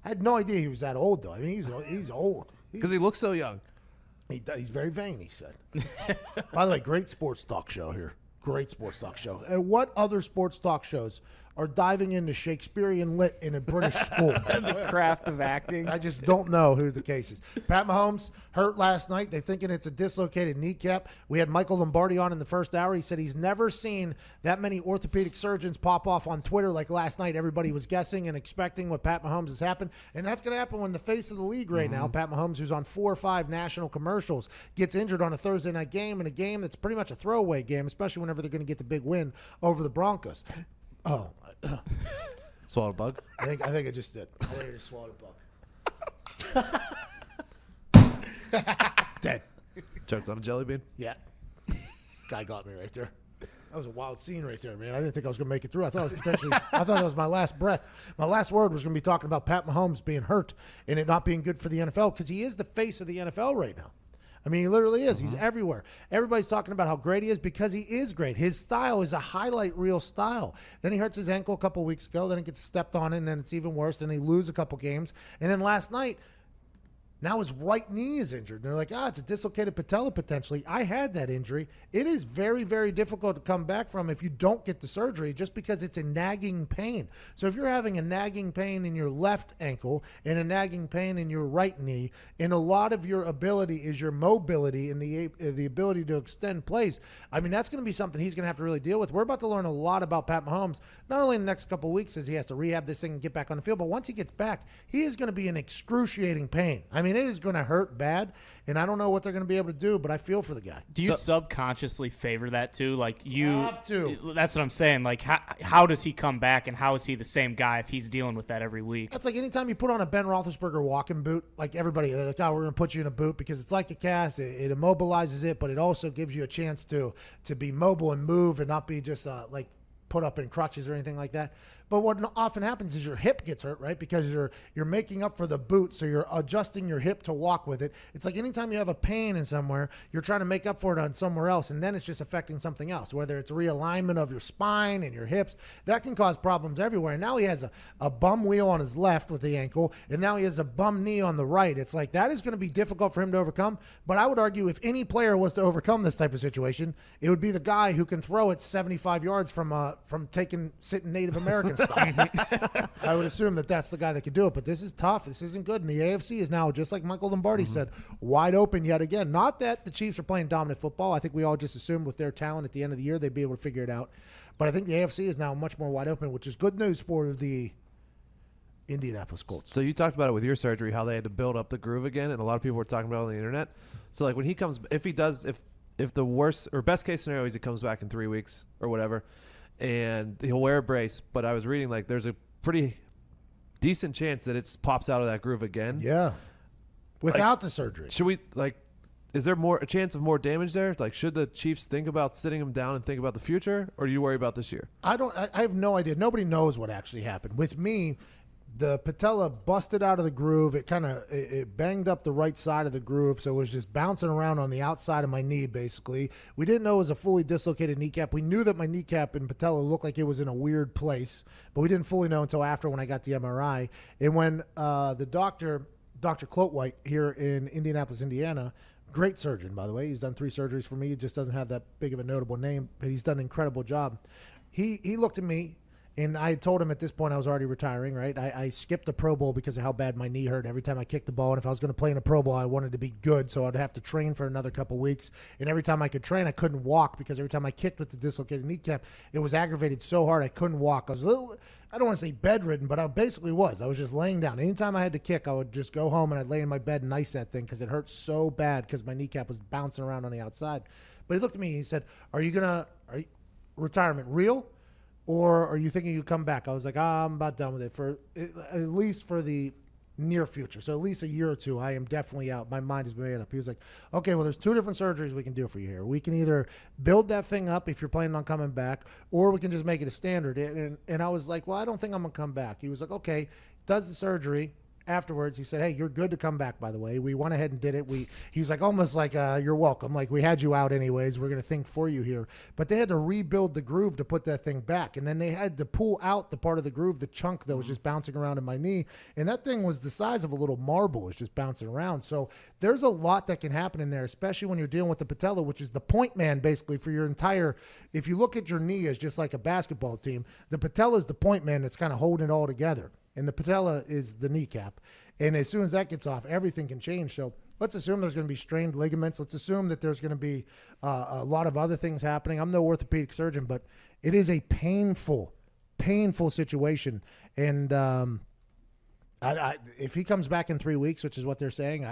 I had no idea he was that old, though. I mean, he's old. Because he looks so young. He's very vain, he said. By the way, great sports talk show here. Great sports talk show. And what other sports talk shows are diving into Shakespearean lit in a British school? The craft of acting. I just don't know who the case is. Pat Mahomes hurt last night. They're thinking it's a dislocated kneecap. We had Michael Lombardi on in the first hour. He said he's never seen that many orthopedic surgeons pop off on Twitter like last night. Everybody was guessing and expecting what Pat Mahomes has happened. And that's going to happen when the face of the league right now, Pat Mahomes, who's on 4 or 5 national commercials, gets injured on a Thursday night game, in a game that's pretty much a throwaway game, especially whenever they're going to get the big win over the Broncos. Oh, Swallowed a bug? I think I just did. I think I just swallowed a bug. Dead. Choked on a jelly bean? Yeah. Guy got me right there. That was a wild scene right there, man. I didn't think I was going to make it through. I thought that was my last breath. My last word was going to be talking about Pat Mahomes being hurt and it not being good for the NFL, because he is the face of the NFL right now. I mean, he literally is. He's everywhere. Everybody's talking about how great he is because he is great. His style is a highlight reel style. Then he hurts his ankle a couple weeks ago. Then it gets stepped on, and then it's even worse. Then he loses a couple games. And then last night, now his right knee is injured. And they're like, it's a dislocated patella potentially. I had that injury. It is very, very difficult to come back from if you don't get the surgery, just because it's a nagging pain. So if you're having a nagging pain in your left ankle and a nagging pain in your right knee, and a lot of your ability is your mobility and the ability to extend plays, I mean, that's going to be something he's going to have to really deal with. We're about to learn a lot about Pat Mahomes, not only in the next couple of weeks as he has to rehab this thing and get back on the field, but once he gets back, he is going to be in excruciating pain. I mean, it is going to hurt bad, and I don't know what they're going to be able to do, but I feel for the guy. Do you subconsciously favor that too? Like, you have to. That's what I'm saying. Like, how does he come back, and how is he the same guy if he's dealing with that every week? That's like anytime you put on a Ben Roethlisberger walking boot, like everybody, they're like, we're going to put you in a boot because it's like a cast. It immobilizes it, but it also gives you a chance to be mobile and move and not be just like put up in crutches or anything like that. But what often happens is your hip gets hurt, right? Because you're making up for the boot, so you're adjusting your hip to walk with it. It's like anytime you have a pain in somewhere, you're trying to make up for it on somewhere else, and then it's just affecting something else, whether it's realignment of your spine and your hips. That can cause problems everywhere. And now he has a bum wheel on his left with the ankle, and now he has a bum knee on the right. It's like that is going to be difficult for him to overcome. But I would argue if any player was to overcome this type of situation, it would be the guy who can throw it 75 yards from sitting Native American style. I would assume that that's the guy that could do it, but this is tough. This isn't good. And the AFC is now, just like Michael Lombardi said, wide open yet again. Not that the Chiefs are playing dominant football. I think we all just assumed with their talent at the end of the year they'd be able to figure it out. But I think the AFC is now much more wide open, which is good news for the Indianapolis Colts. So you talked about it with your surgery, how they had to build up the groove again, and a lot of people were talking about it on the internet. So like when he comes, if the worst or best case scenario is he comes back in 3 weeks or whatever, and he'll wear a brace. But I was reading like there's a pretty decent chance that it pops out of that groove again. Yeah. Without the surgery. Should we like? Is there a chance of more damage there? Like, should the Chiefs think about sitting him down and think about the future, or do you worry about this year? I have no idea. Nobody knows what actually happened. With me, the patella busted out of the groove. It kind of it banged up the right side of the groove, so it was just bouncing around on the outside of my knee, basically. We didn't know it was a fully dislocated kneecap. We knew that my kneecap and patella looked like it was in a weird place, but we didn't fully know until after when I got the MRI. And when the Dr. Clotwhite here in Indianapolis, Indiana, great surgeon, by the way. He's done 3 surgeries for me. He just doesn't have that big of a notable name, but he's done an incredible job. He looked at me, and I told him at this point I was already retiring, right? I skipped the Pro Bowl because of how bad my knee hurt every time I kicked the ball. And if I was going to play in a Pro Bowl, I wanted to be good, so I'd have to train for another couple weeks. And every time I could train, I couldn't walk because every time I kicked with the dislocated kneecap, it was aggravated so hard I couldn't walk. I was a little, I don't want to say bedridden, but I basically was. I was just laying down. Anytime I had to kick, I would just go home and I'd lay in my bed and ice that thing because it hurt so bad because my kneecap was bouncing around on the outside. But he looked at me and he said, are you retirement real? Or are you thinking you come back? I was like, I'm about done with it for at least for the near future. So at least a year or two, I am definitely out. My mind has been made up. He was like, okay, well, there's 2 different surgeries we can do for you here. We can either build that thing up if you're planning on coming back, or we can just make it a standard. And I was like, well, I don't think I'm going to come back. He was like, okay, does the surgery. Afterwards, he said, hey, you're good to come back, by the way. We went ahead and did it. He's like, almost like, you're welcome. Like, we had you out anyways. We're going to think for you here. But they had to rebuild the groove to put that thing back. And then they had to pull out the part of the groove, the chunk that was just bouncing around in my knee. And that thing was the size of a little marble. It's just bouncing around. So there's a lot that can happen in there, especially when you're dealing with the patella, which is the point man basically for your entire, if you look at your knee as just like a basketball team, the patella is the point man that's kind of holding it all together. And the patella is the kneecap. And as soon as that gets off, everything can change. So let's assume there's going to be strained ligaments. Let's assume that there's going to be a lot of other things happening. I'm no orthopedic surgeon, but it is a painful situation. And if he comes back in 3 weeks, which is what they're saying,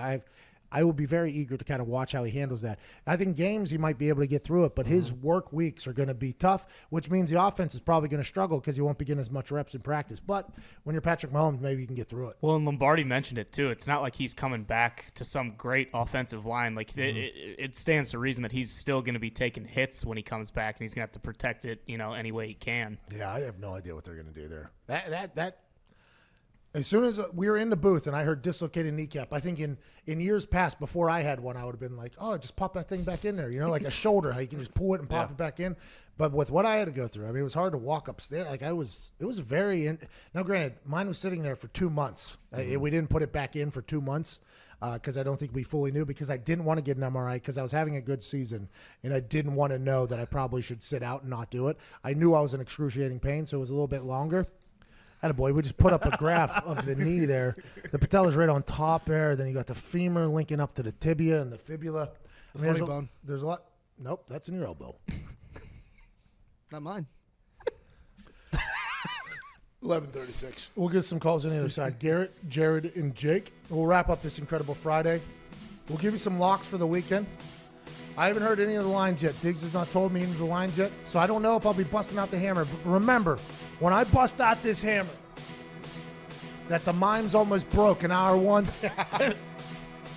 I will be very eager to kind of watch how he handles that. I think games he might be able to get through it, but his work weeks are going to be tough, which means the offense is probably going to struggle because he won't be getting as much reps in practice. But when you're Patrick Mahomes, maybe you can get through it. Well, and Lombardi mentioned it too. It's not like he's coming back to some great offensive line. Like it stands to reason that he's still going to be taking hits when he comes back, and he's going to have to protect it, any way he can. Yeah, I have no idea what they're going to do there. That. As soon as we were in the booth and I heard dislocated kneecap, I think in years past, before I had one, I would have been like, oh, just pop that thing back in there. Like a shoulder, how you can just pull it and pop it back in. But with what I had to go through, I mean, it was hard to walk upstairs. Like it was very now granted, mine was sitting there for 2 months. We didn't put it back in for 2 months because I don't think we fully knew, because I didn't want to get an MRI because I was having a good season and I didn't want to know that I probably should sit out and not do it. I knew I was in excruciating pain, so it was a little bit longer. Attaboy, we just put up a graph of the knee there. The patella's right on top there. Then you got the femur linking up to the tibia and the fibula. I mean, there's a lot. Nope, that's in your elbow. Not mine. 11:36. We'll get some calls on the other side. Garrett, Jared, and Jake. We'll wrap up this incredible Friday. We'll give you some locks for the weekend. I haven't heard any of the lines yet. Diggs has not told me any of the lines yet, so I don't know if I'll be busting out the hammer. But remember, when I bust out this hammer, that the mime's almost broke in hour 1,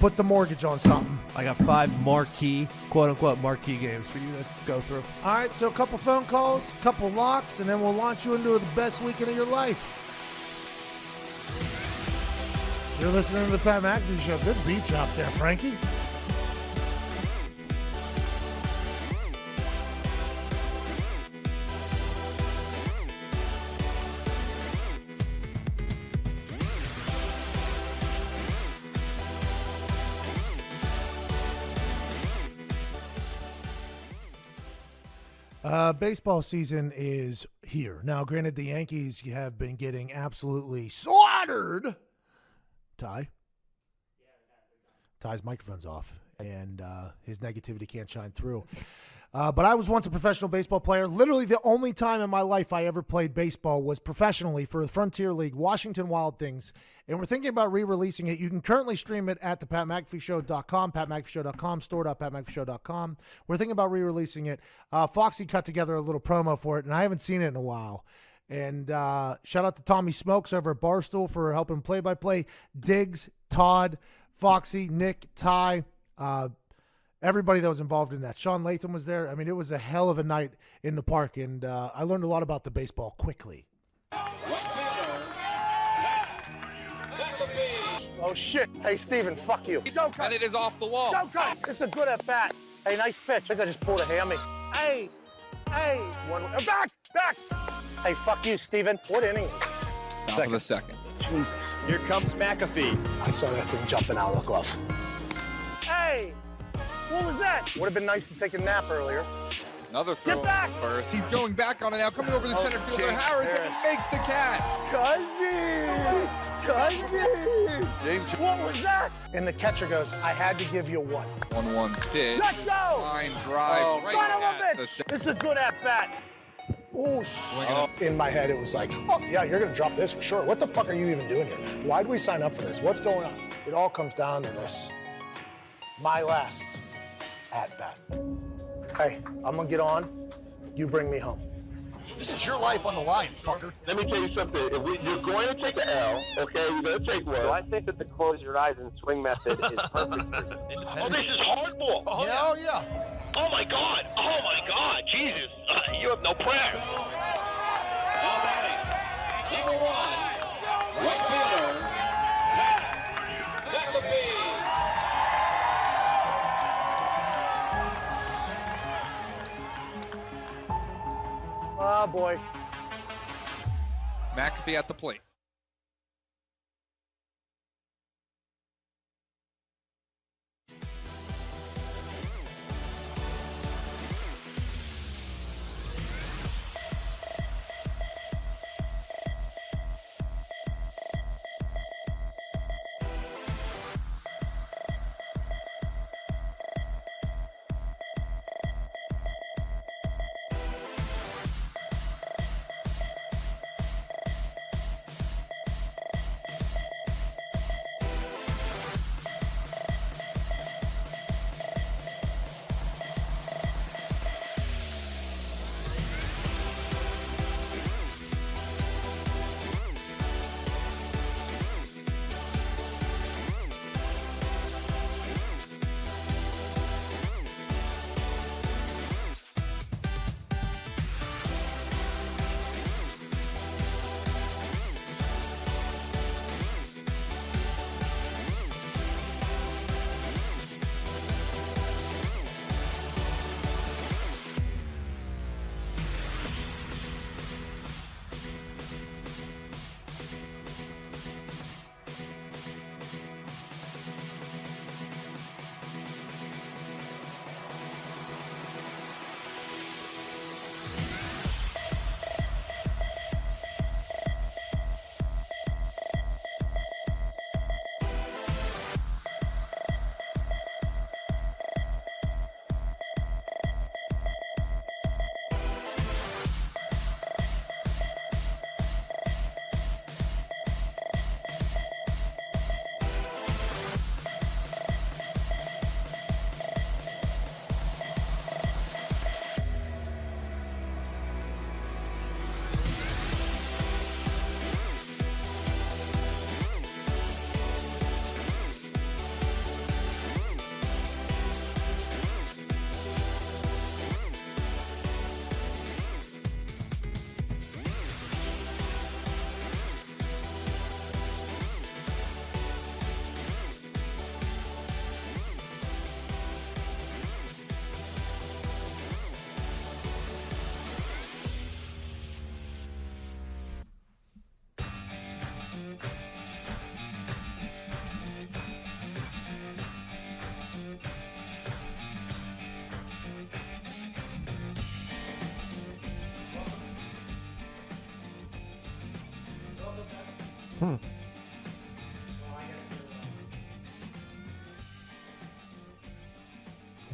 put the mortgage on something. I got 5 marquee, quote-unquote marquee games for you to go through. All right, so a couple phone calls, a couple locks, and then we'll launch you into the best weekend of your life. You're listening to the Pat McAfee Show. Good beach out there, Frankie. Baseball season is here. Now, granted, the Yankees have been getting absolutely slaughtered. Ty's microphone's off. and his negativity can't shine through. But I was once a professional baseball player. Literally the only time in my life I ever played baseball was professionally for the Frontier League, Washington Wild Things. And we're thinking about re-releasing it. You can currently stream it at the PatMcAfeeShow.com, PatMcAfeeShow.com, store.patmcafeeshow.com. We're thinking about re-releasing it. Foxy cut together a little promo for it, and I haven't seen it in a while. And shout out to Tommy Smokes over at Barstool for helping play-by-play. Diggs, Todd, Foxy, Nick, Ty, everybody that was involved in that. Sean Latham was there. I mean, it was a hell of a night in the park, and I learned a lot about the baseball quickly. Oh, shit. Hey, Steven, fuck you. Don't cut. And it is off the wall. Don't cut. This is a good at-bat. Hey, nice pitch. I think I just pulled a hammy. Hey. Back. Hey, fuck you, Steven. What inning? Top of the second. Jesus. Here comes McAfee. I saw that thing jumping out of the glove. Hey. What was that? Would have been nice to take a nap earlier. Another throw. Get back. First. He's going back on it now, coming over the center fielder. Harris makes the catch. Cousin. James. What was that? And the catcher goes, I had to give you one. 1-1 pitch. Let's go. Line drive. Right Son of a at bitch. the This is a good at-bat. Oh, in my head, it was like, oh, yeah, you're going to drop this for sure. What the fuck are you even doing here? Why'd we sign up for this? What's going on? It all comes down to this. My last at-bat. Hey, I'm going to get on. You bring me home. This is your life on the line, fucker. Let me tell you something. You're going to take an L, okay? You're going to take one. So I think that the close your eyes and swing method is perfect for you. Oh, this is hardball. Oh, yeah. Oh, my God. Oh, my God. Jesus. You have no prayer. Number 1, right fielder, McAfee. Oh, boy. McAfee at the plate.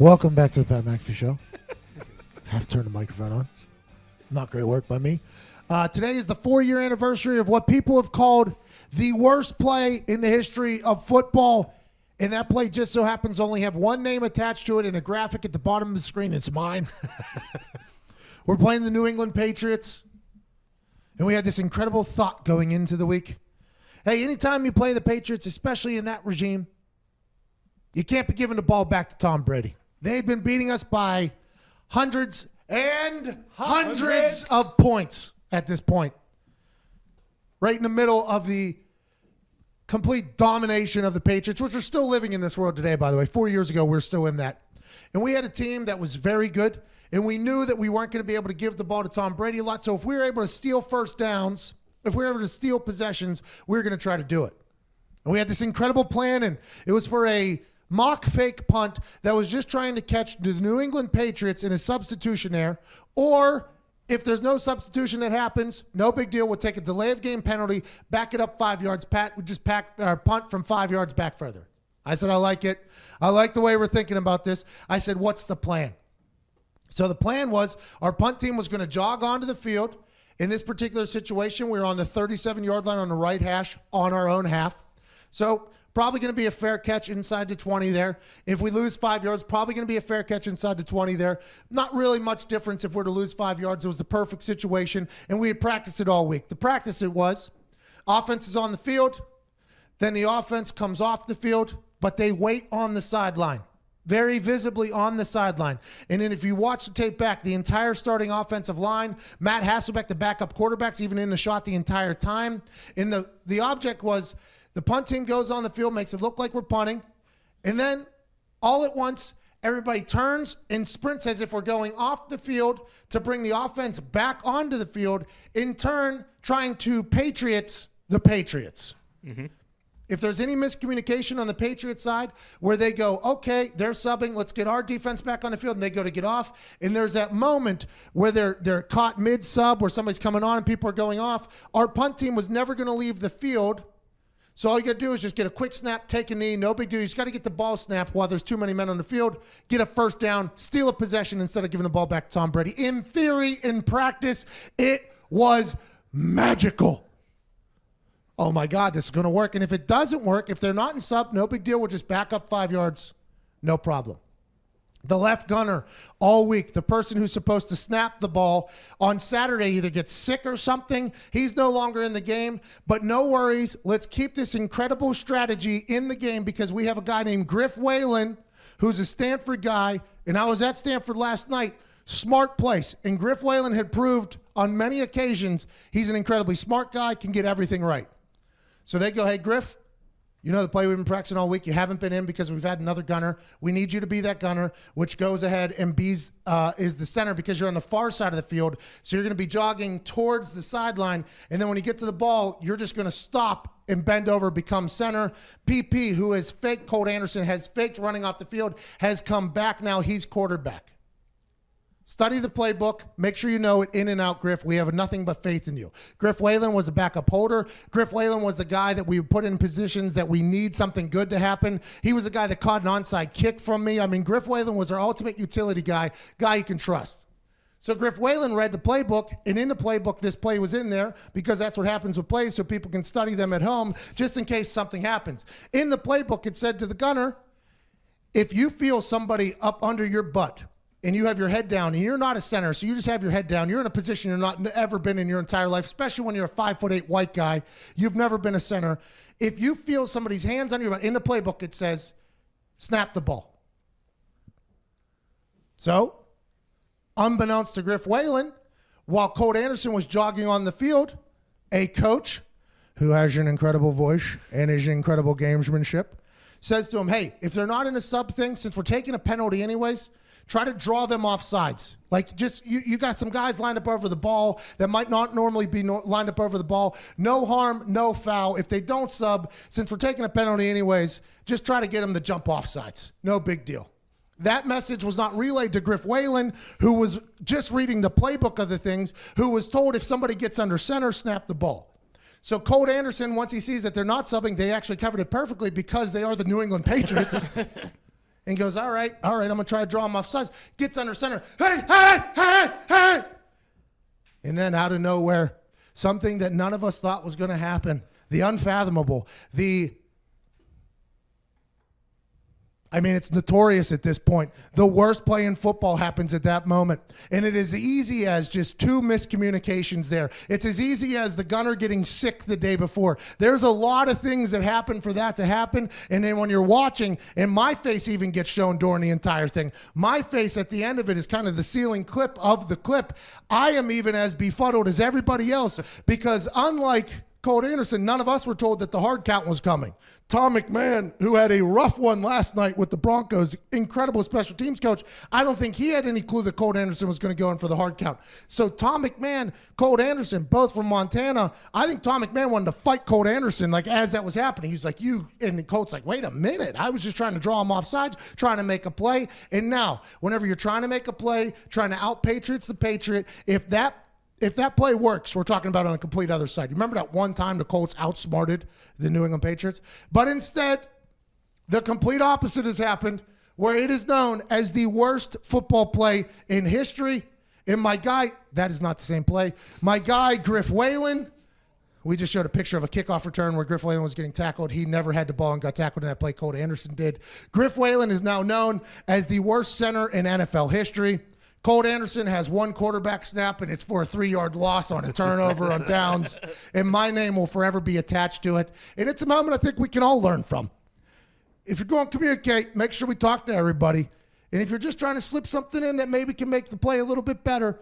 Welcome back to the Pat McAfee Show. Have to turn the microphone on. Not great work by me. Today is the 4-year anniversary of what people have called the worst play in the history of football. And that play just so happens to only have one name attached to it and a graphic at the bottom of the screen. It's mine. We're playing the New England Patriots. And we had this incredible thought going into the week. Hey, anytime you play the Patriots, especially in that regime, you can't be giving the ball back to Tom Brady. They had been beating us by hundreds and hundreds of points at this point. Right in the middle of the complete domination of the Patriots, which are still living in this world today, by the way. 4 years ago, we were still in that. And we had a team that was very good, and we knew that we weren't going to be able to give the ball to Tom Brady a lot. So if we were able to steal first downs, if we were able to steal possessions, we were going to try to do it. And we had this incredible plan, and it was for a mock fake punt that was just trying to catch the New England Patriots in a substitution there, or if there's no substitution that happens, no big deal. We'll take a delay of game penalty, back it up 5 yards. Pat would just punt from 5 yards back further. I said, I like it. I like the way we're thinking about this. I said, what's the plan? So the plan was our punt team was going to jog onto the field. In this particular situation, we were on the 37-yard line on the right hash on our own half. So probably going to be a fair catch inside the 20 there. If we lose 5 yards, probably going to be a fair catch inside the 20 there. Not really much difference if we're to lose 5 yards. It was the perfect situation, and we had practiced it all week. The practice it was, offense is on the field, then the offense comes off the field, but they wait on the sideline, very visibly on the sideline. And then if you watch the tape back, the entire starting offensive line, Matt Hasselbeck, the backup quarterback's even in the shot the entire time. And the object was, the punt team goes on the field, makes it look like we're punting, and then all at once, everybody turns and sprints as if we're going off the field to bring the offense back onto the field, in turn trying to Patriots the Patriots. Mm-hmm. If there's any miscommunication on the Patriots side where they go, okay, they're subbing, let's get our defense back on the field, and they go to get off, and there's that moment where they're caught mid-sub where somebody's coming on and people are going off, our punt team was never going to leave the field. So all you got to do is just get a quick snap, take a knee, no big deal. You just got to get the ball snapped while there's too many men on the field, get a first down, steal a possession instead of giving the ball back to Tom Brady. In theory, in practice, it was magical. Oh, my God, this is going to work. And if it doesn't work, if they're not in sub, no big deal. We'll just back up 5 yards, no problem. The left gunner all week, the person who's supposed to snap the ball on Saturday either gets sick or something. He's no longer in the game, but no worries. Let's keep this incredible strategy in the game because we have a guy named Griff Whalen who's a Stanford guy, and I was at Stanford last night. Smart place. And Griff Whalen had proved on many occasions he's an incredibly smart guy, can get everything right. So they go, hey, Griff, you know the play we've been practicing all week. You haven't been in because we've had another gunner. We need you to be that gunner, which goes ahead and is the center because you're on the far side of the field. So you're going to be jogging towards the sideline. And then when you get to the ball, you're just going to stop and bend over, become center. PP, who is fake Colt Anderson, has faked running off the field, has come back now. He's quarterback. Study the playbook. Make sure you know it in and out, Griff. We have nothing but faith in you. Griff Whalen was the backup holder. Griff Whalen was the guy that we put in positions that we need something good to happen. He was the guy that caught an onside kick from me. I mean, Griff Whalen was our ultimate utility guy you can trust. So Griff Whalen read the playbook, and in the playbook, this play was in there because that's what happens with plays so people can study them at home just in case something happens. In the playbook, it said to the gunner, if you feel somebody up under your butt, and you have your head down, and you're not a center, so you just have your head down. You're in a position you're not ever been in your entire life, especially when you're a 5'8" white guy. You've never been a center. If you feel somebody's hands on your butt, in the playbook it says, snap the ball. So, unbeknownst to Griff Whalen, while Colt Anderson was jogging on the field, a coach who has an incredible voice and is incredible gamesmanship says to him, hey, if they're not in a sub thing, since we're taking a penalty anyways, try to draw them off sides. Like just you got some guys lined up over the ball that might not normally be lined up over the ball. No harm, no foul. If they don't sub, since we're taking a penalty anyways, just try to get them to jump off sides. No big deal. That message was not relayed to Griff Whalen, who was just reading the playbook of the things, who was told if somebody gets under center, snap the ball. So Colt Anderson, once he sees that they're not subbing, they actually covered it perfectly because they are the New England Patriots. and goes, all right, I'm going to try to draw him off sides. Gets under center. Hey. And then out of nowhere, something that none of us thought was going to happen, the unfathomable, it's notorious at this point. The worst play in football happens at that moment. And it is easy as just 2 miscommunications there. It's as easy as the gunner getting sick the day before. There's a lot of things that happen for that to happen. And then when you're watching, and my face even gets shown during the entire thing, my face at the end of it is kind of the ceiling clip of the clip. I am even as befuddled as everybody else because unlike Colt Anderson, none of us were told that the hard count was coming. Tom McMahon, who had a rough one last night with the Broncos, incredible special teams coach, I don't think he had any clue that Colt Anderson was going to go in for the hard count. So Tom McMahon, Colt Anderson, both from Montana, I think Tom McMahon wanted to fight Colt Anderson like as that was happening. He's like, and Colt's like, wait a minute. I was just trying to draw him off sides, trying to make a play. And now, whenever you're trying to make a play, trying to out-Patriots the Patriot, if that play works, we're talking about on a complete other side. You remember that one time the Colts outsmarted the New England Patriots? But instead, the complete opposite has happened, where it is known as the worst football play in history. And my guy, that is not the same play. My guy, Griff Whalen, we just showed a picture of a kickoff return where Griff Whalen was getting tackled. He never had the ball and got tackled in that play. Colt Anderson did. Griff Whalen is now known as the worst center in NFL history. Colt Anderson has 1 quarterback snap, and it's for a 3-yard loss on a turnover on downs, and my name will forever be attached to it. And it's a moment I think we can all learn from. If you're going to communicate, make sure we talk to everybody. And if you're just trying to slip something in that maybe can make the play a little bit better,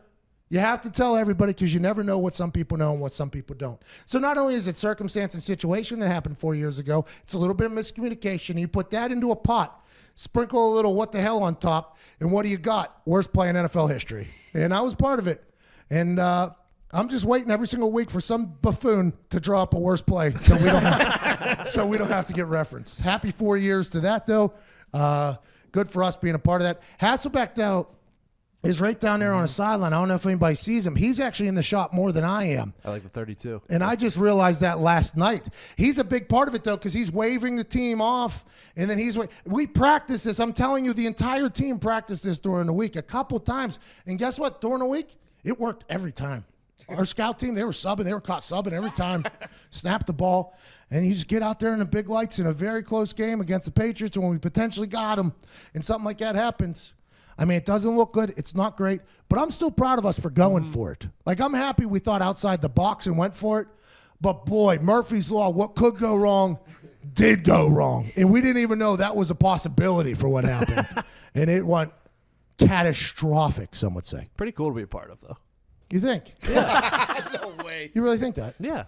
you have to tell everybody because you never know what some people know and what some people don't. So not only is it circumstance and situation that happened 4 years ago, it's a little bit of miscommunication. You put that into a pot, sprinkle a little what the hell on top, and what do you got? Worst play in NFL history. And I was part of it. And I'm just waiting every single week for some buffoon to draw up a worst play so we don't have to get referenced. Happy 4 years to that, though. Good for us being a part of that. Hasselbeck, though, is right down there on a sideline. I don't know if anybody sees him. He's actually in the shop more than I am. I like the 32. And I just realized that last night. He's a big part of it, though, because he's waving the team off. And then we practice this. I'm telling you, the entire team practiced this during the week a couple times. And guess what? During the week, it worked every time. Our scout team, they were subbing. They were caught subbing every time. Snap the ball. And you just get out there in the big lights in a very close game against the Patriots when we potentially got them. And something like that happens. I mean, it doesn't look good. It's not great. But I'm still proud of us for going for it. Like, I'm happy we thought outside the box and went for it. But, boy, Murphy's Law, what could go wrong did go wrong. And we didn't even know that was a possibility for what happened. And it went catastrophic, some would say. Pretty cool to be a part of, though. You think? Yeah. No way. You really think that? Yeah.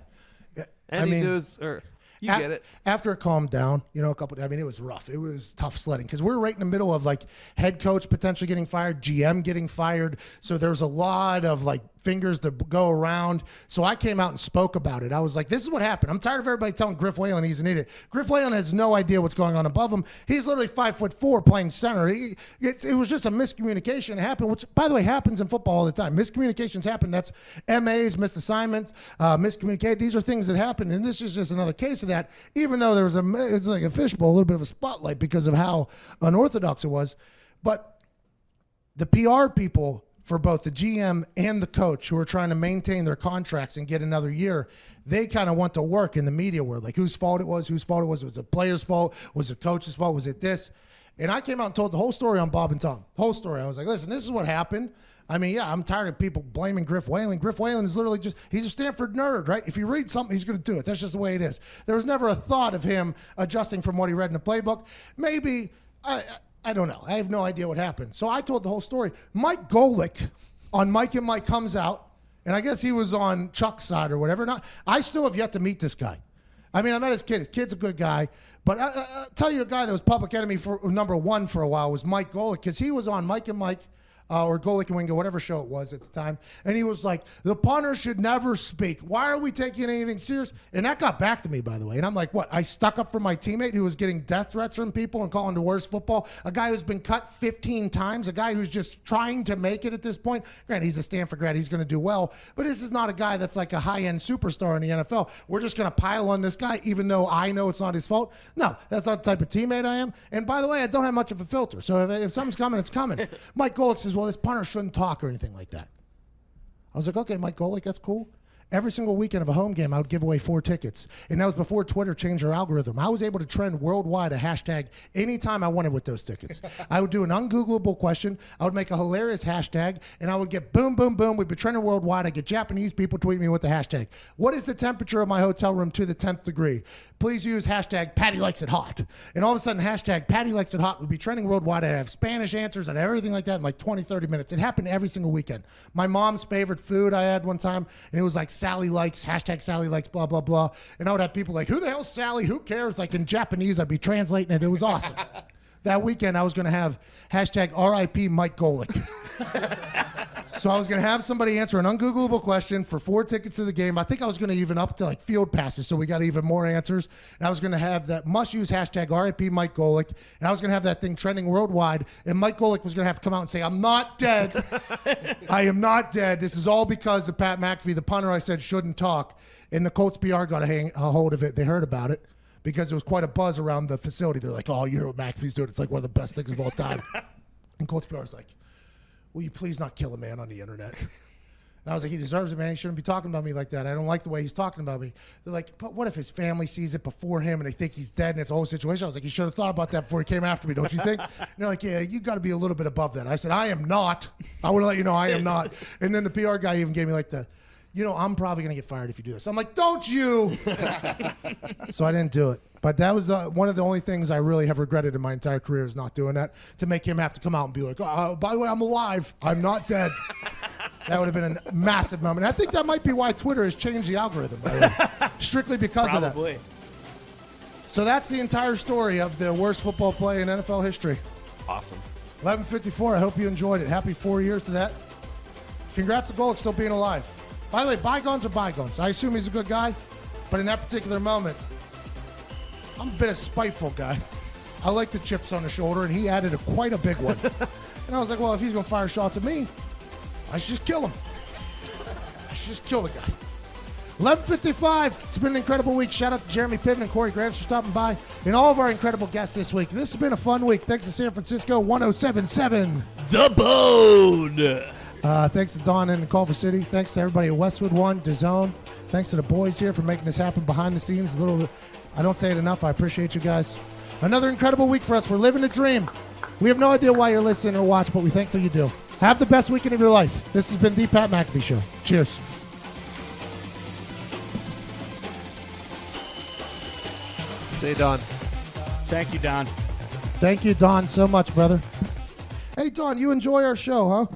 Any news or you get it. After it calmed down, it was rough. It was tough sledding because we're right in the middle of like head coach potentially getting fired, GM getting fired. So there's a lot of like fingers to go around. So I came out and spoke about it. I was like, this is what happened. I'm tired of everybody telling Griff Whalen he's an idiot. Griff Whalen has no idea what's going on above him. He's literally 5'4" playing center. It was just a miscommunication that happened, which, by the way, happens in football all the time. Miscommunications happen. That's MAs, missed assignments, miscommunicate. These are things that happen, and this is just another case of that, even though it's like a fishbowl, a little bit of a spotlight because of how unorthodox it was. But the PR people for both the GM and the coach who are trying to maintain their contracts and get another year, they kind of want to work in the media world. Like whose fault it was. Was it the player's fault? Was it coach's fault? Was it this? And I came out and told the whole story on Bob and Tom. The whole story. I was like, listen, this is what happened. I mean, yeah, I'm tired of people blaming Griff Whalen. Griff Whalen is literally he's a Stanford nerd, right? If you read something, he's going to do it. That's just the way it is. There was never a thought of him adjusting from what he read in the playbook. Maybe, I don't know. I have no idea what happened. So I told the whole story. Mike Golick on Mike and Mike comes out, and I guess he was on Chuck's side or whatever. I still have yet to meet this guy. I mean, I met his kid. His kid's a good guy. But I'll tell you a guy that was public enemy for number one for a while was Mike Golick, because he was on Mike and Mike or Golic and Wingo, whatever show it was at the time. And he was like, the punter should never speak. Why are we taking anything serious? And that got back to me, by the way. And I'm like, what? I stuck up for my teammate who was getting death threats from people and calling the worst football. A guy who's been cut 15 times. A guy who's just trying to make it at this point. Granted, he's a Stanford grad. He's going to do well. But this is not a guy that's like a high-end superstar in the NFL. We're just going to pile on this guy even though I know it's not his fault. No, that's not the type of teammate I am. And by the way, I don't have much of a filter. So if something's coming, it's coming. Mike Golic says, well, this punter shouldn't talk or anything like that. I was like, okay, Mike Golic, that's cool. Every single weekend of a home game, I would give away 4 tickets. And that was before Twitter changed their algorithm. I was able to trend worldwide a hashtag anytime I wanted with those tickets. I would do an ungoogleable question. I would make a hilarious hashtag, and I would get boom, boom, boom. We'd be trending worldwide. I'd get Japanese people tweet me with the hashtag. What is the temperature of my hotel room to the 10th degree? Please use hashtag Patty Likes It Hot. And all of a sudden, hashtag Patty Likes It Hot would be trending worldwide. I'd have Spanish answers and everything like that in like 20, 30 minutes. It happened every single weekend. My mom's favorite food I had one time, and it was like Sally Likes, hashtag Sally Likes, blah, blah, blah. And I would have people like, who the hell's Sally? Who cares? Like in Japanese, I'd be translating it. It was awesome. That weekend, I was going to have hashtag RIP Mike Golic. So I was going to have somebody answer an ungoogleable question for 4 tickets to the game. I think I was going to even up to like field passes, so we got even more answers. And I was going to have that must-use hashtag RIP Mike Golic. And I was going to have that thing trending worldwide. And Mike Golic was going to have to come out and say, I'm not dead. I am not dead. This is all because of Pat McAfee, the punter I said shouldn't talk. And the Colts PR got a hold of it. They heard about it because there was quite a buzz around the facility. They're like, oh, you hear what McAfee's doing? It's like one of the best things of all time. And Colts PR was like, will you please not kill a man on the internet? And I was like, he deserves it, man. He shouldn't be talking about me like that. I don't like the way he's talking about me. They're like, but what if his family sees it before him and they think he's dead and it's a whole situation? I was like, he should have thought about that before he came after me, don't you think? And they're like, yeah, you got to be a little bit above that. I said, I am not. I want to let you know I am not. And then the PR guy even gave me like I'm probably going to get fired if you do this. I'm like, don't you? So I didn't do it. But that was one of the only things I really have regretted in my entire career is not doing that, to make him have to come out and be like, oh, by the way, I'm alive. I'm not dead. That would have been a massive moment. I think that might be why Twitter has changed the algorithm, by the way. Strictly because of that. Probably. So that's the entire story of the worst football play in NFL history. Awesome. 11:54. I hope you enjoyed it. Happy 4 years to that. Congrats to Golic still being alive. By the way, bygones are bygones. I assume he's a good guy, but in that particular moment, I'm a bit of spiteful guy. I like the chips on the shoulder, and he added quite a big one. And I was like, well, if he's going to fire shots at me, I should just kill him. I should just kill the guy. 11:55. It's been an incredible week. Shout out to Jeremy Piven and Corey Graves for stopping by, and all of our incredible guests this week. This has been a fun week. Thanks to San Francisco 107.7. The Bone. Thanks to Don in Culver City. Thanks to everybody at Westwood One, DAZN. Thanks to the boys here for making this happen behind the scenes. I don't say it enough. I appreciate you guys. Another incredible week for us. We're living a dream. We have no idea why you're listening or watching, but we thankfully you do. Have the best weekend of your life. This has been the Pat McAfee Show. Cheers. Say, Don. Thank you, Don. Thank you, Don, so much, brother. Hey, Don, you enjoy our show, huh?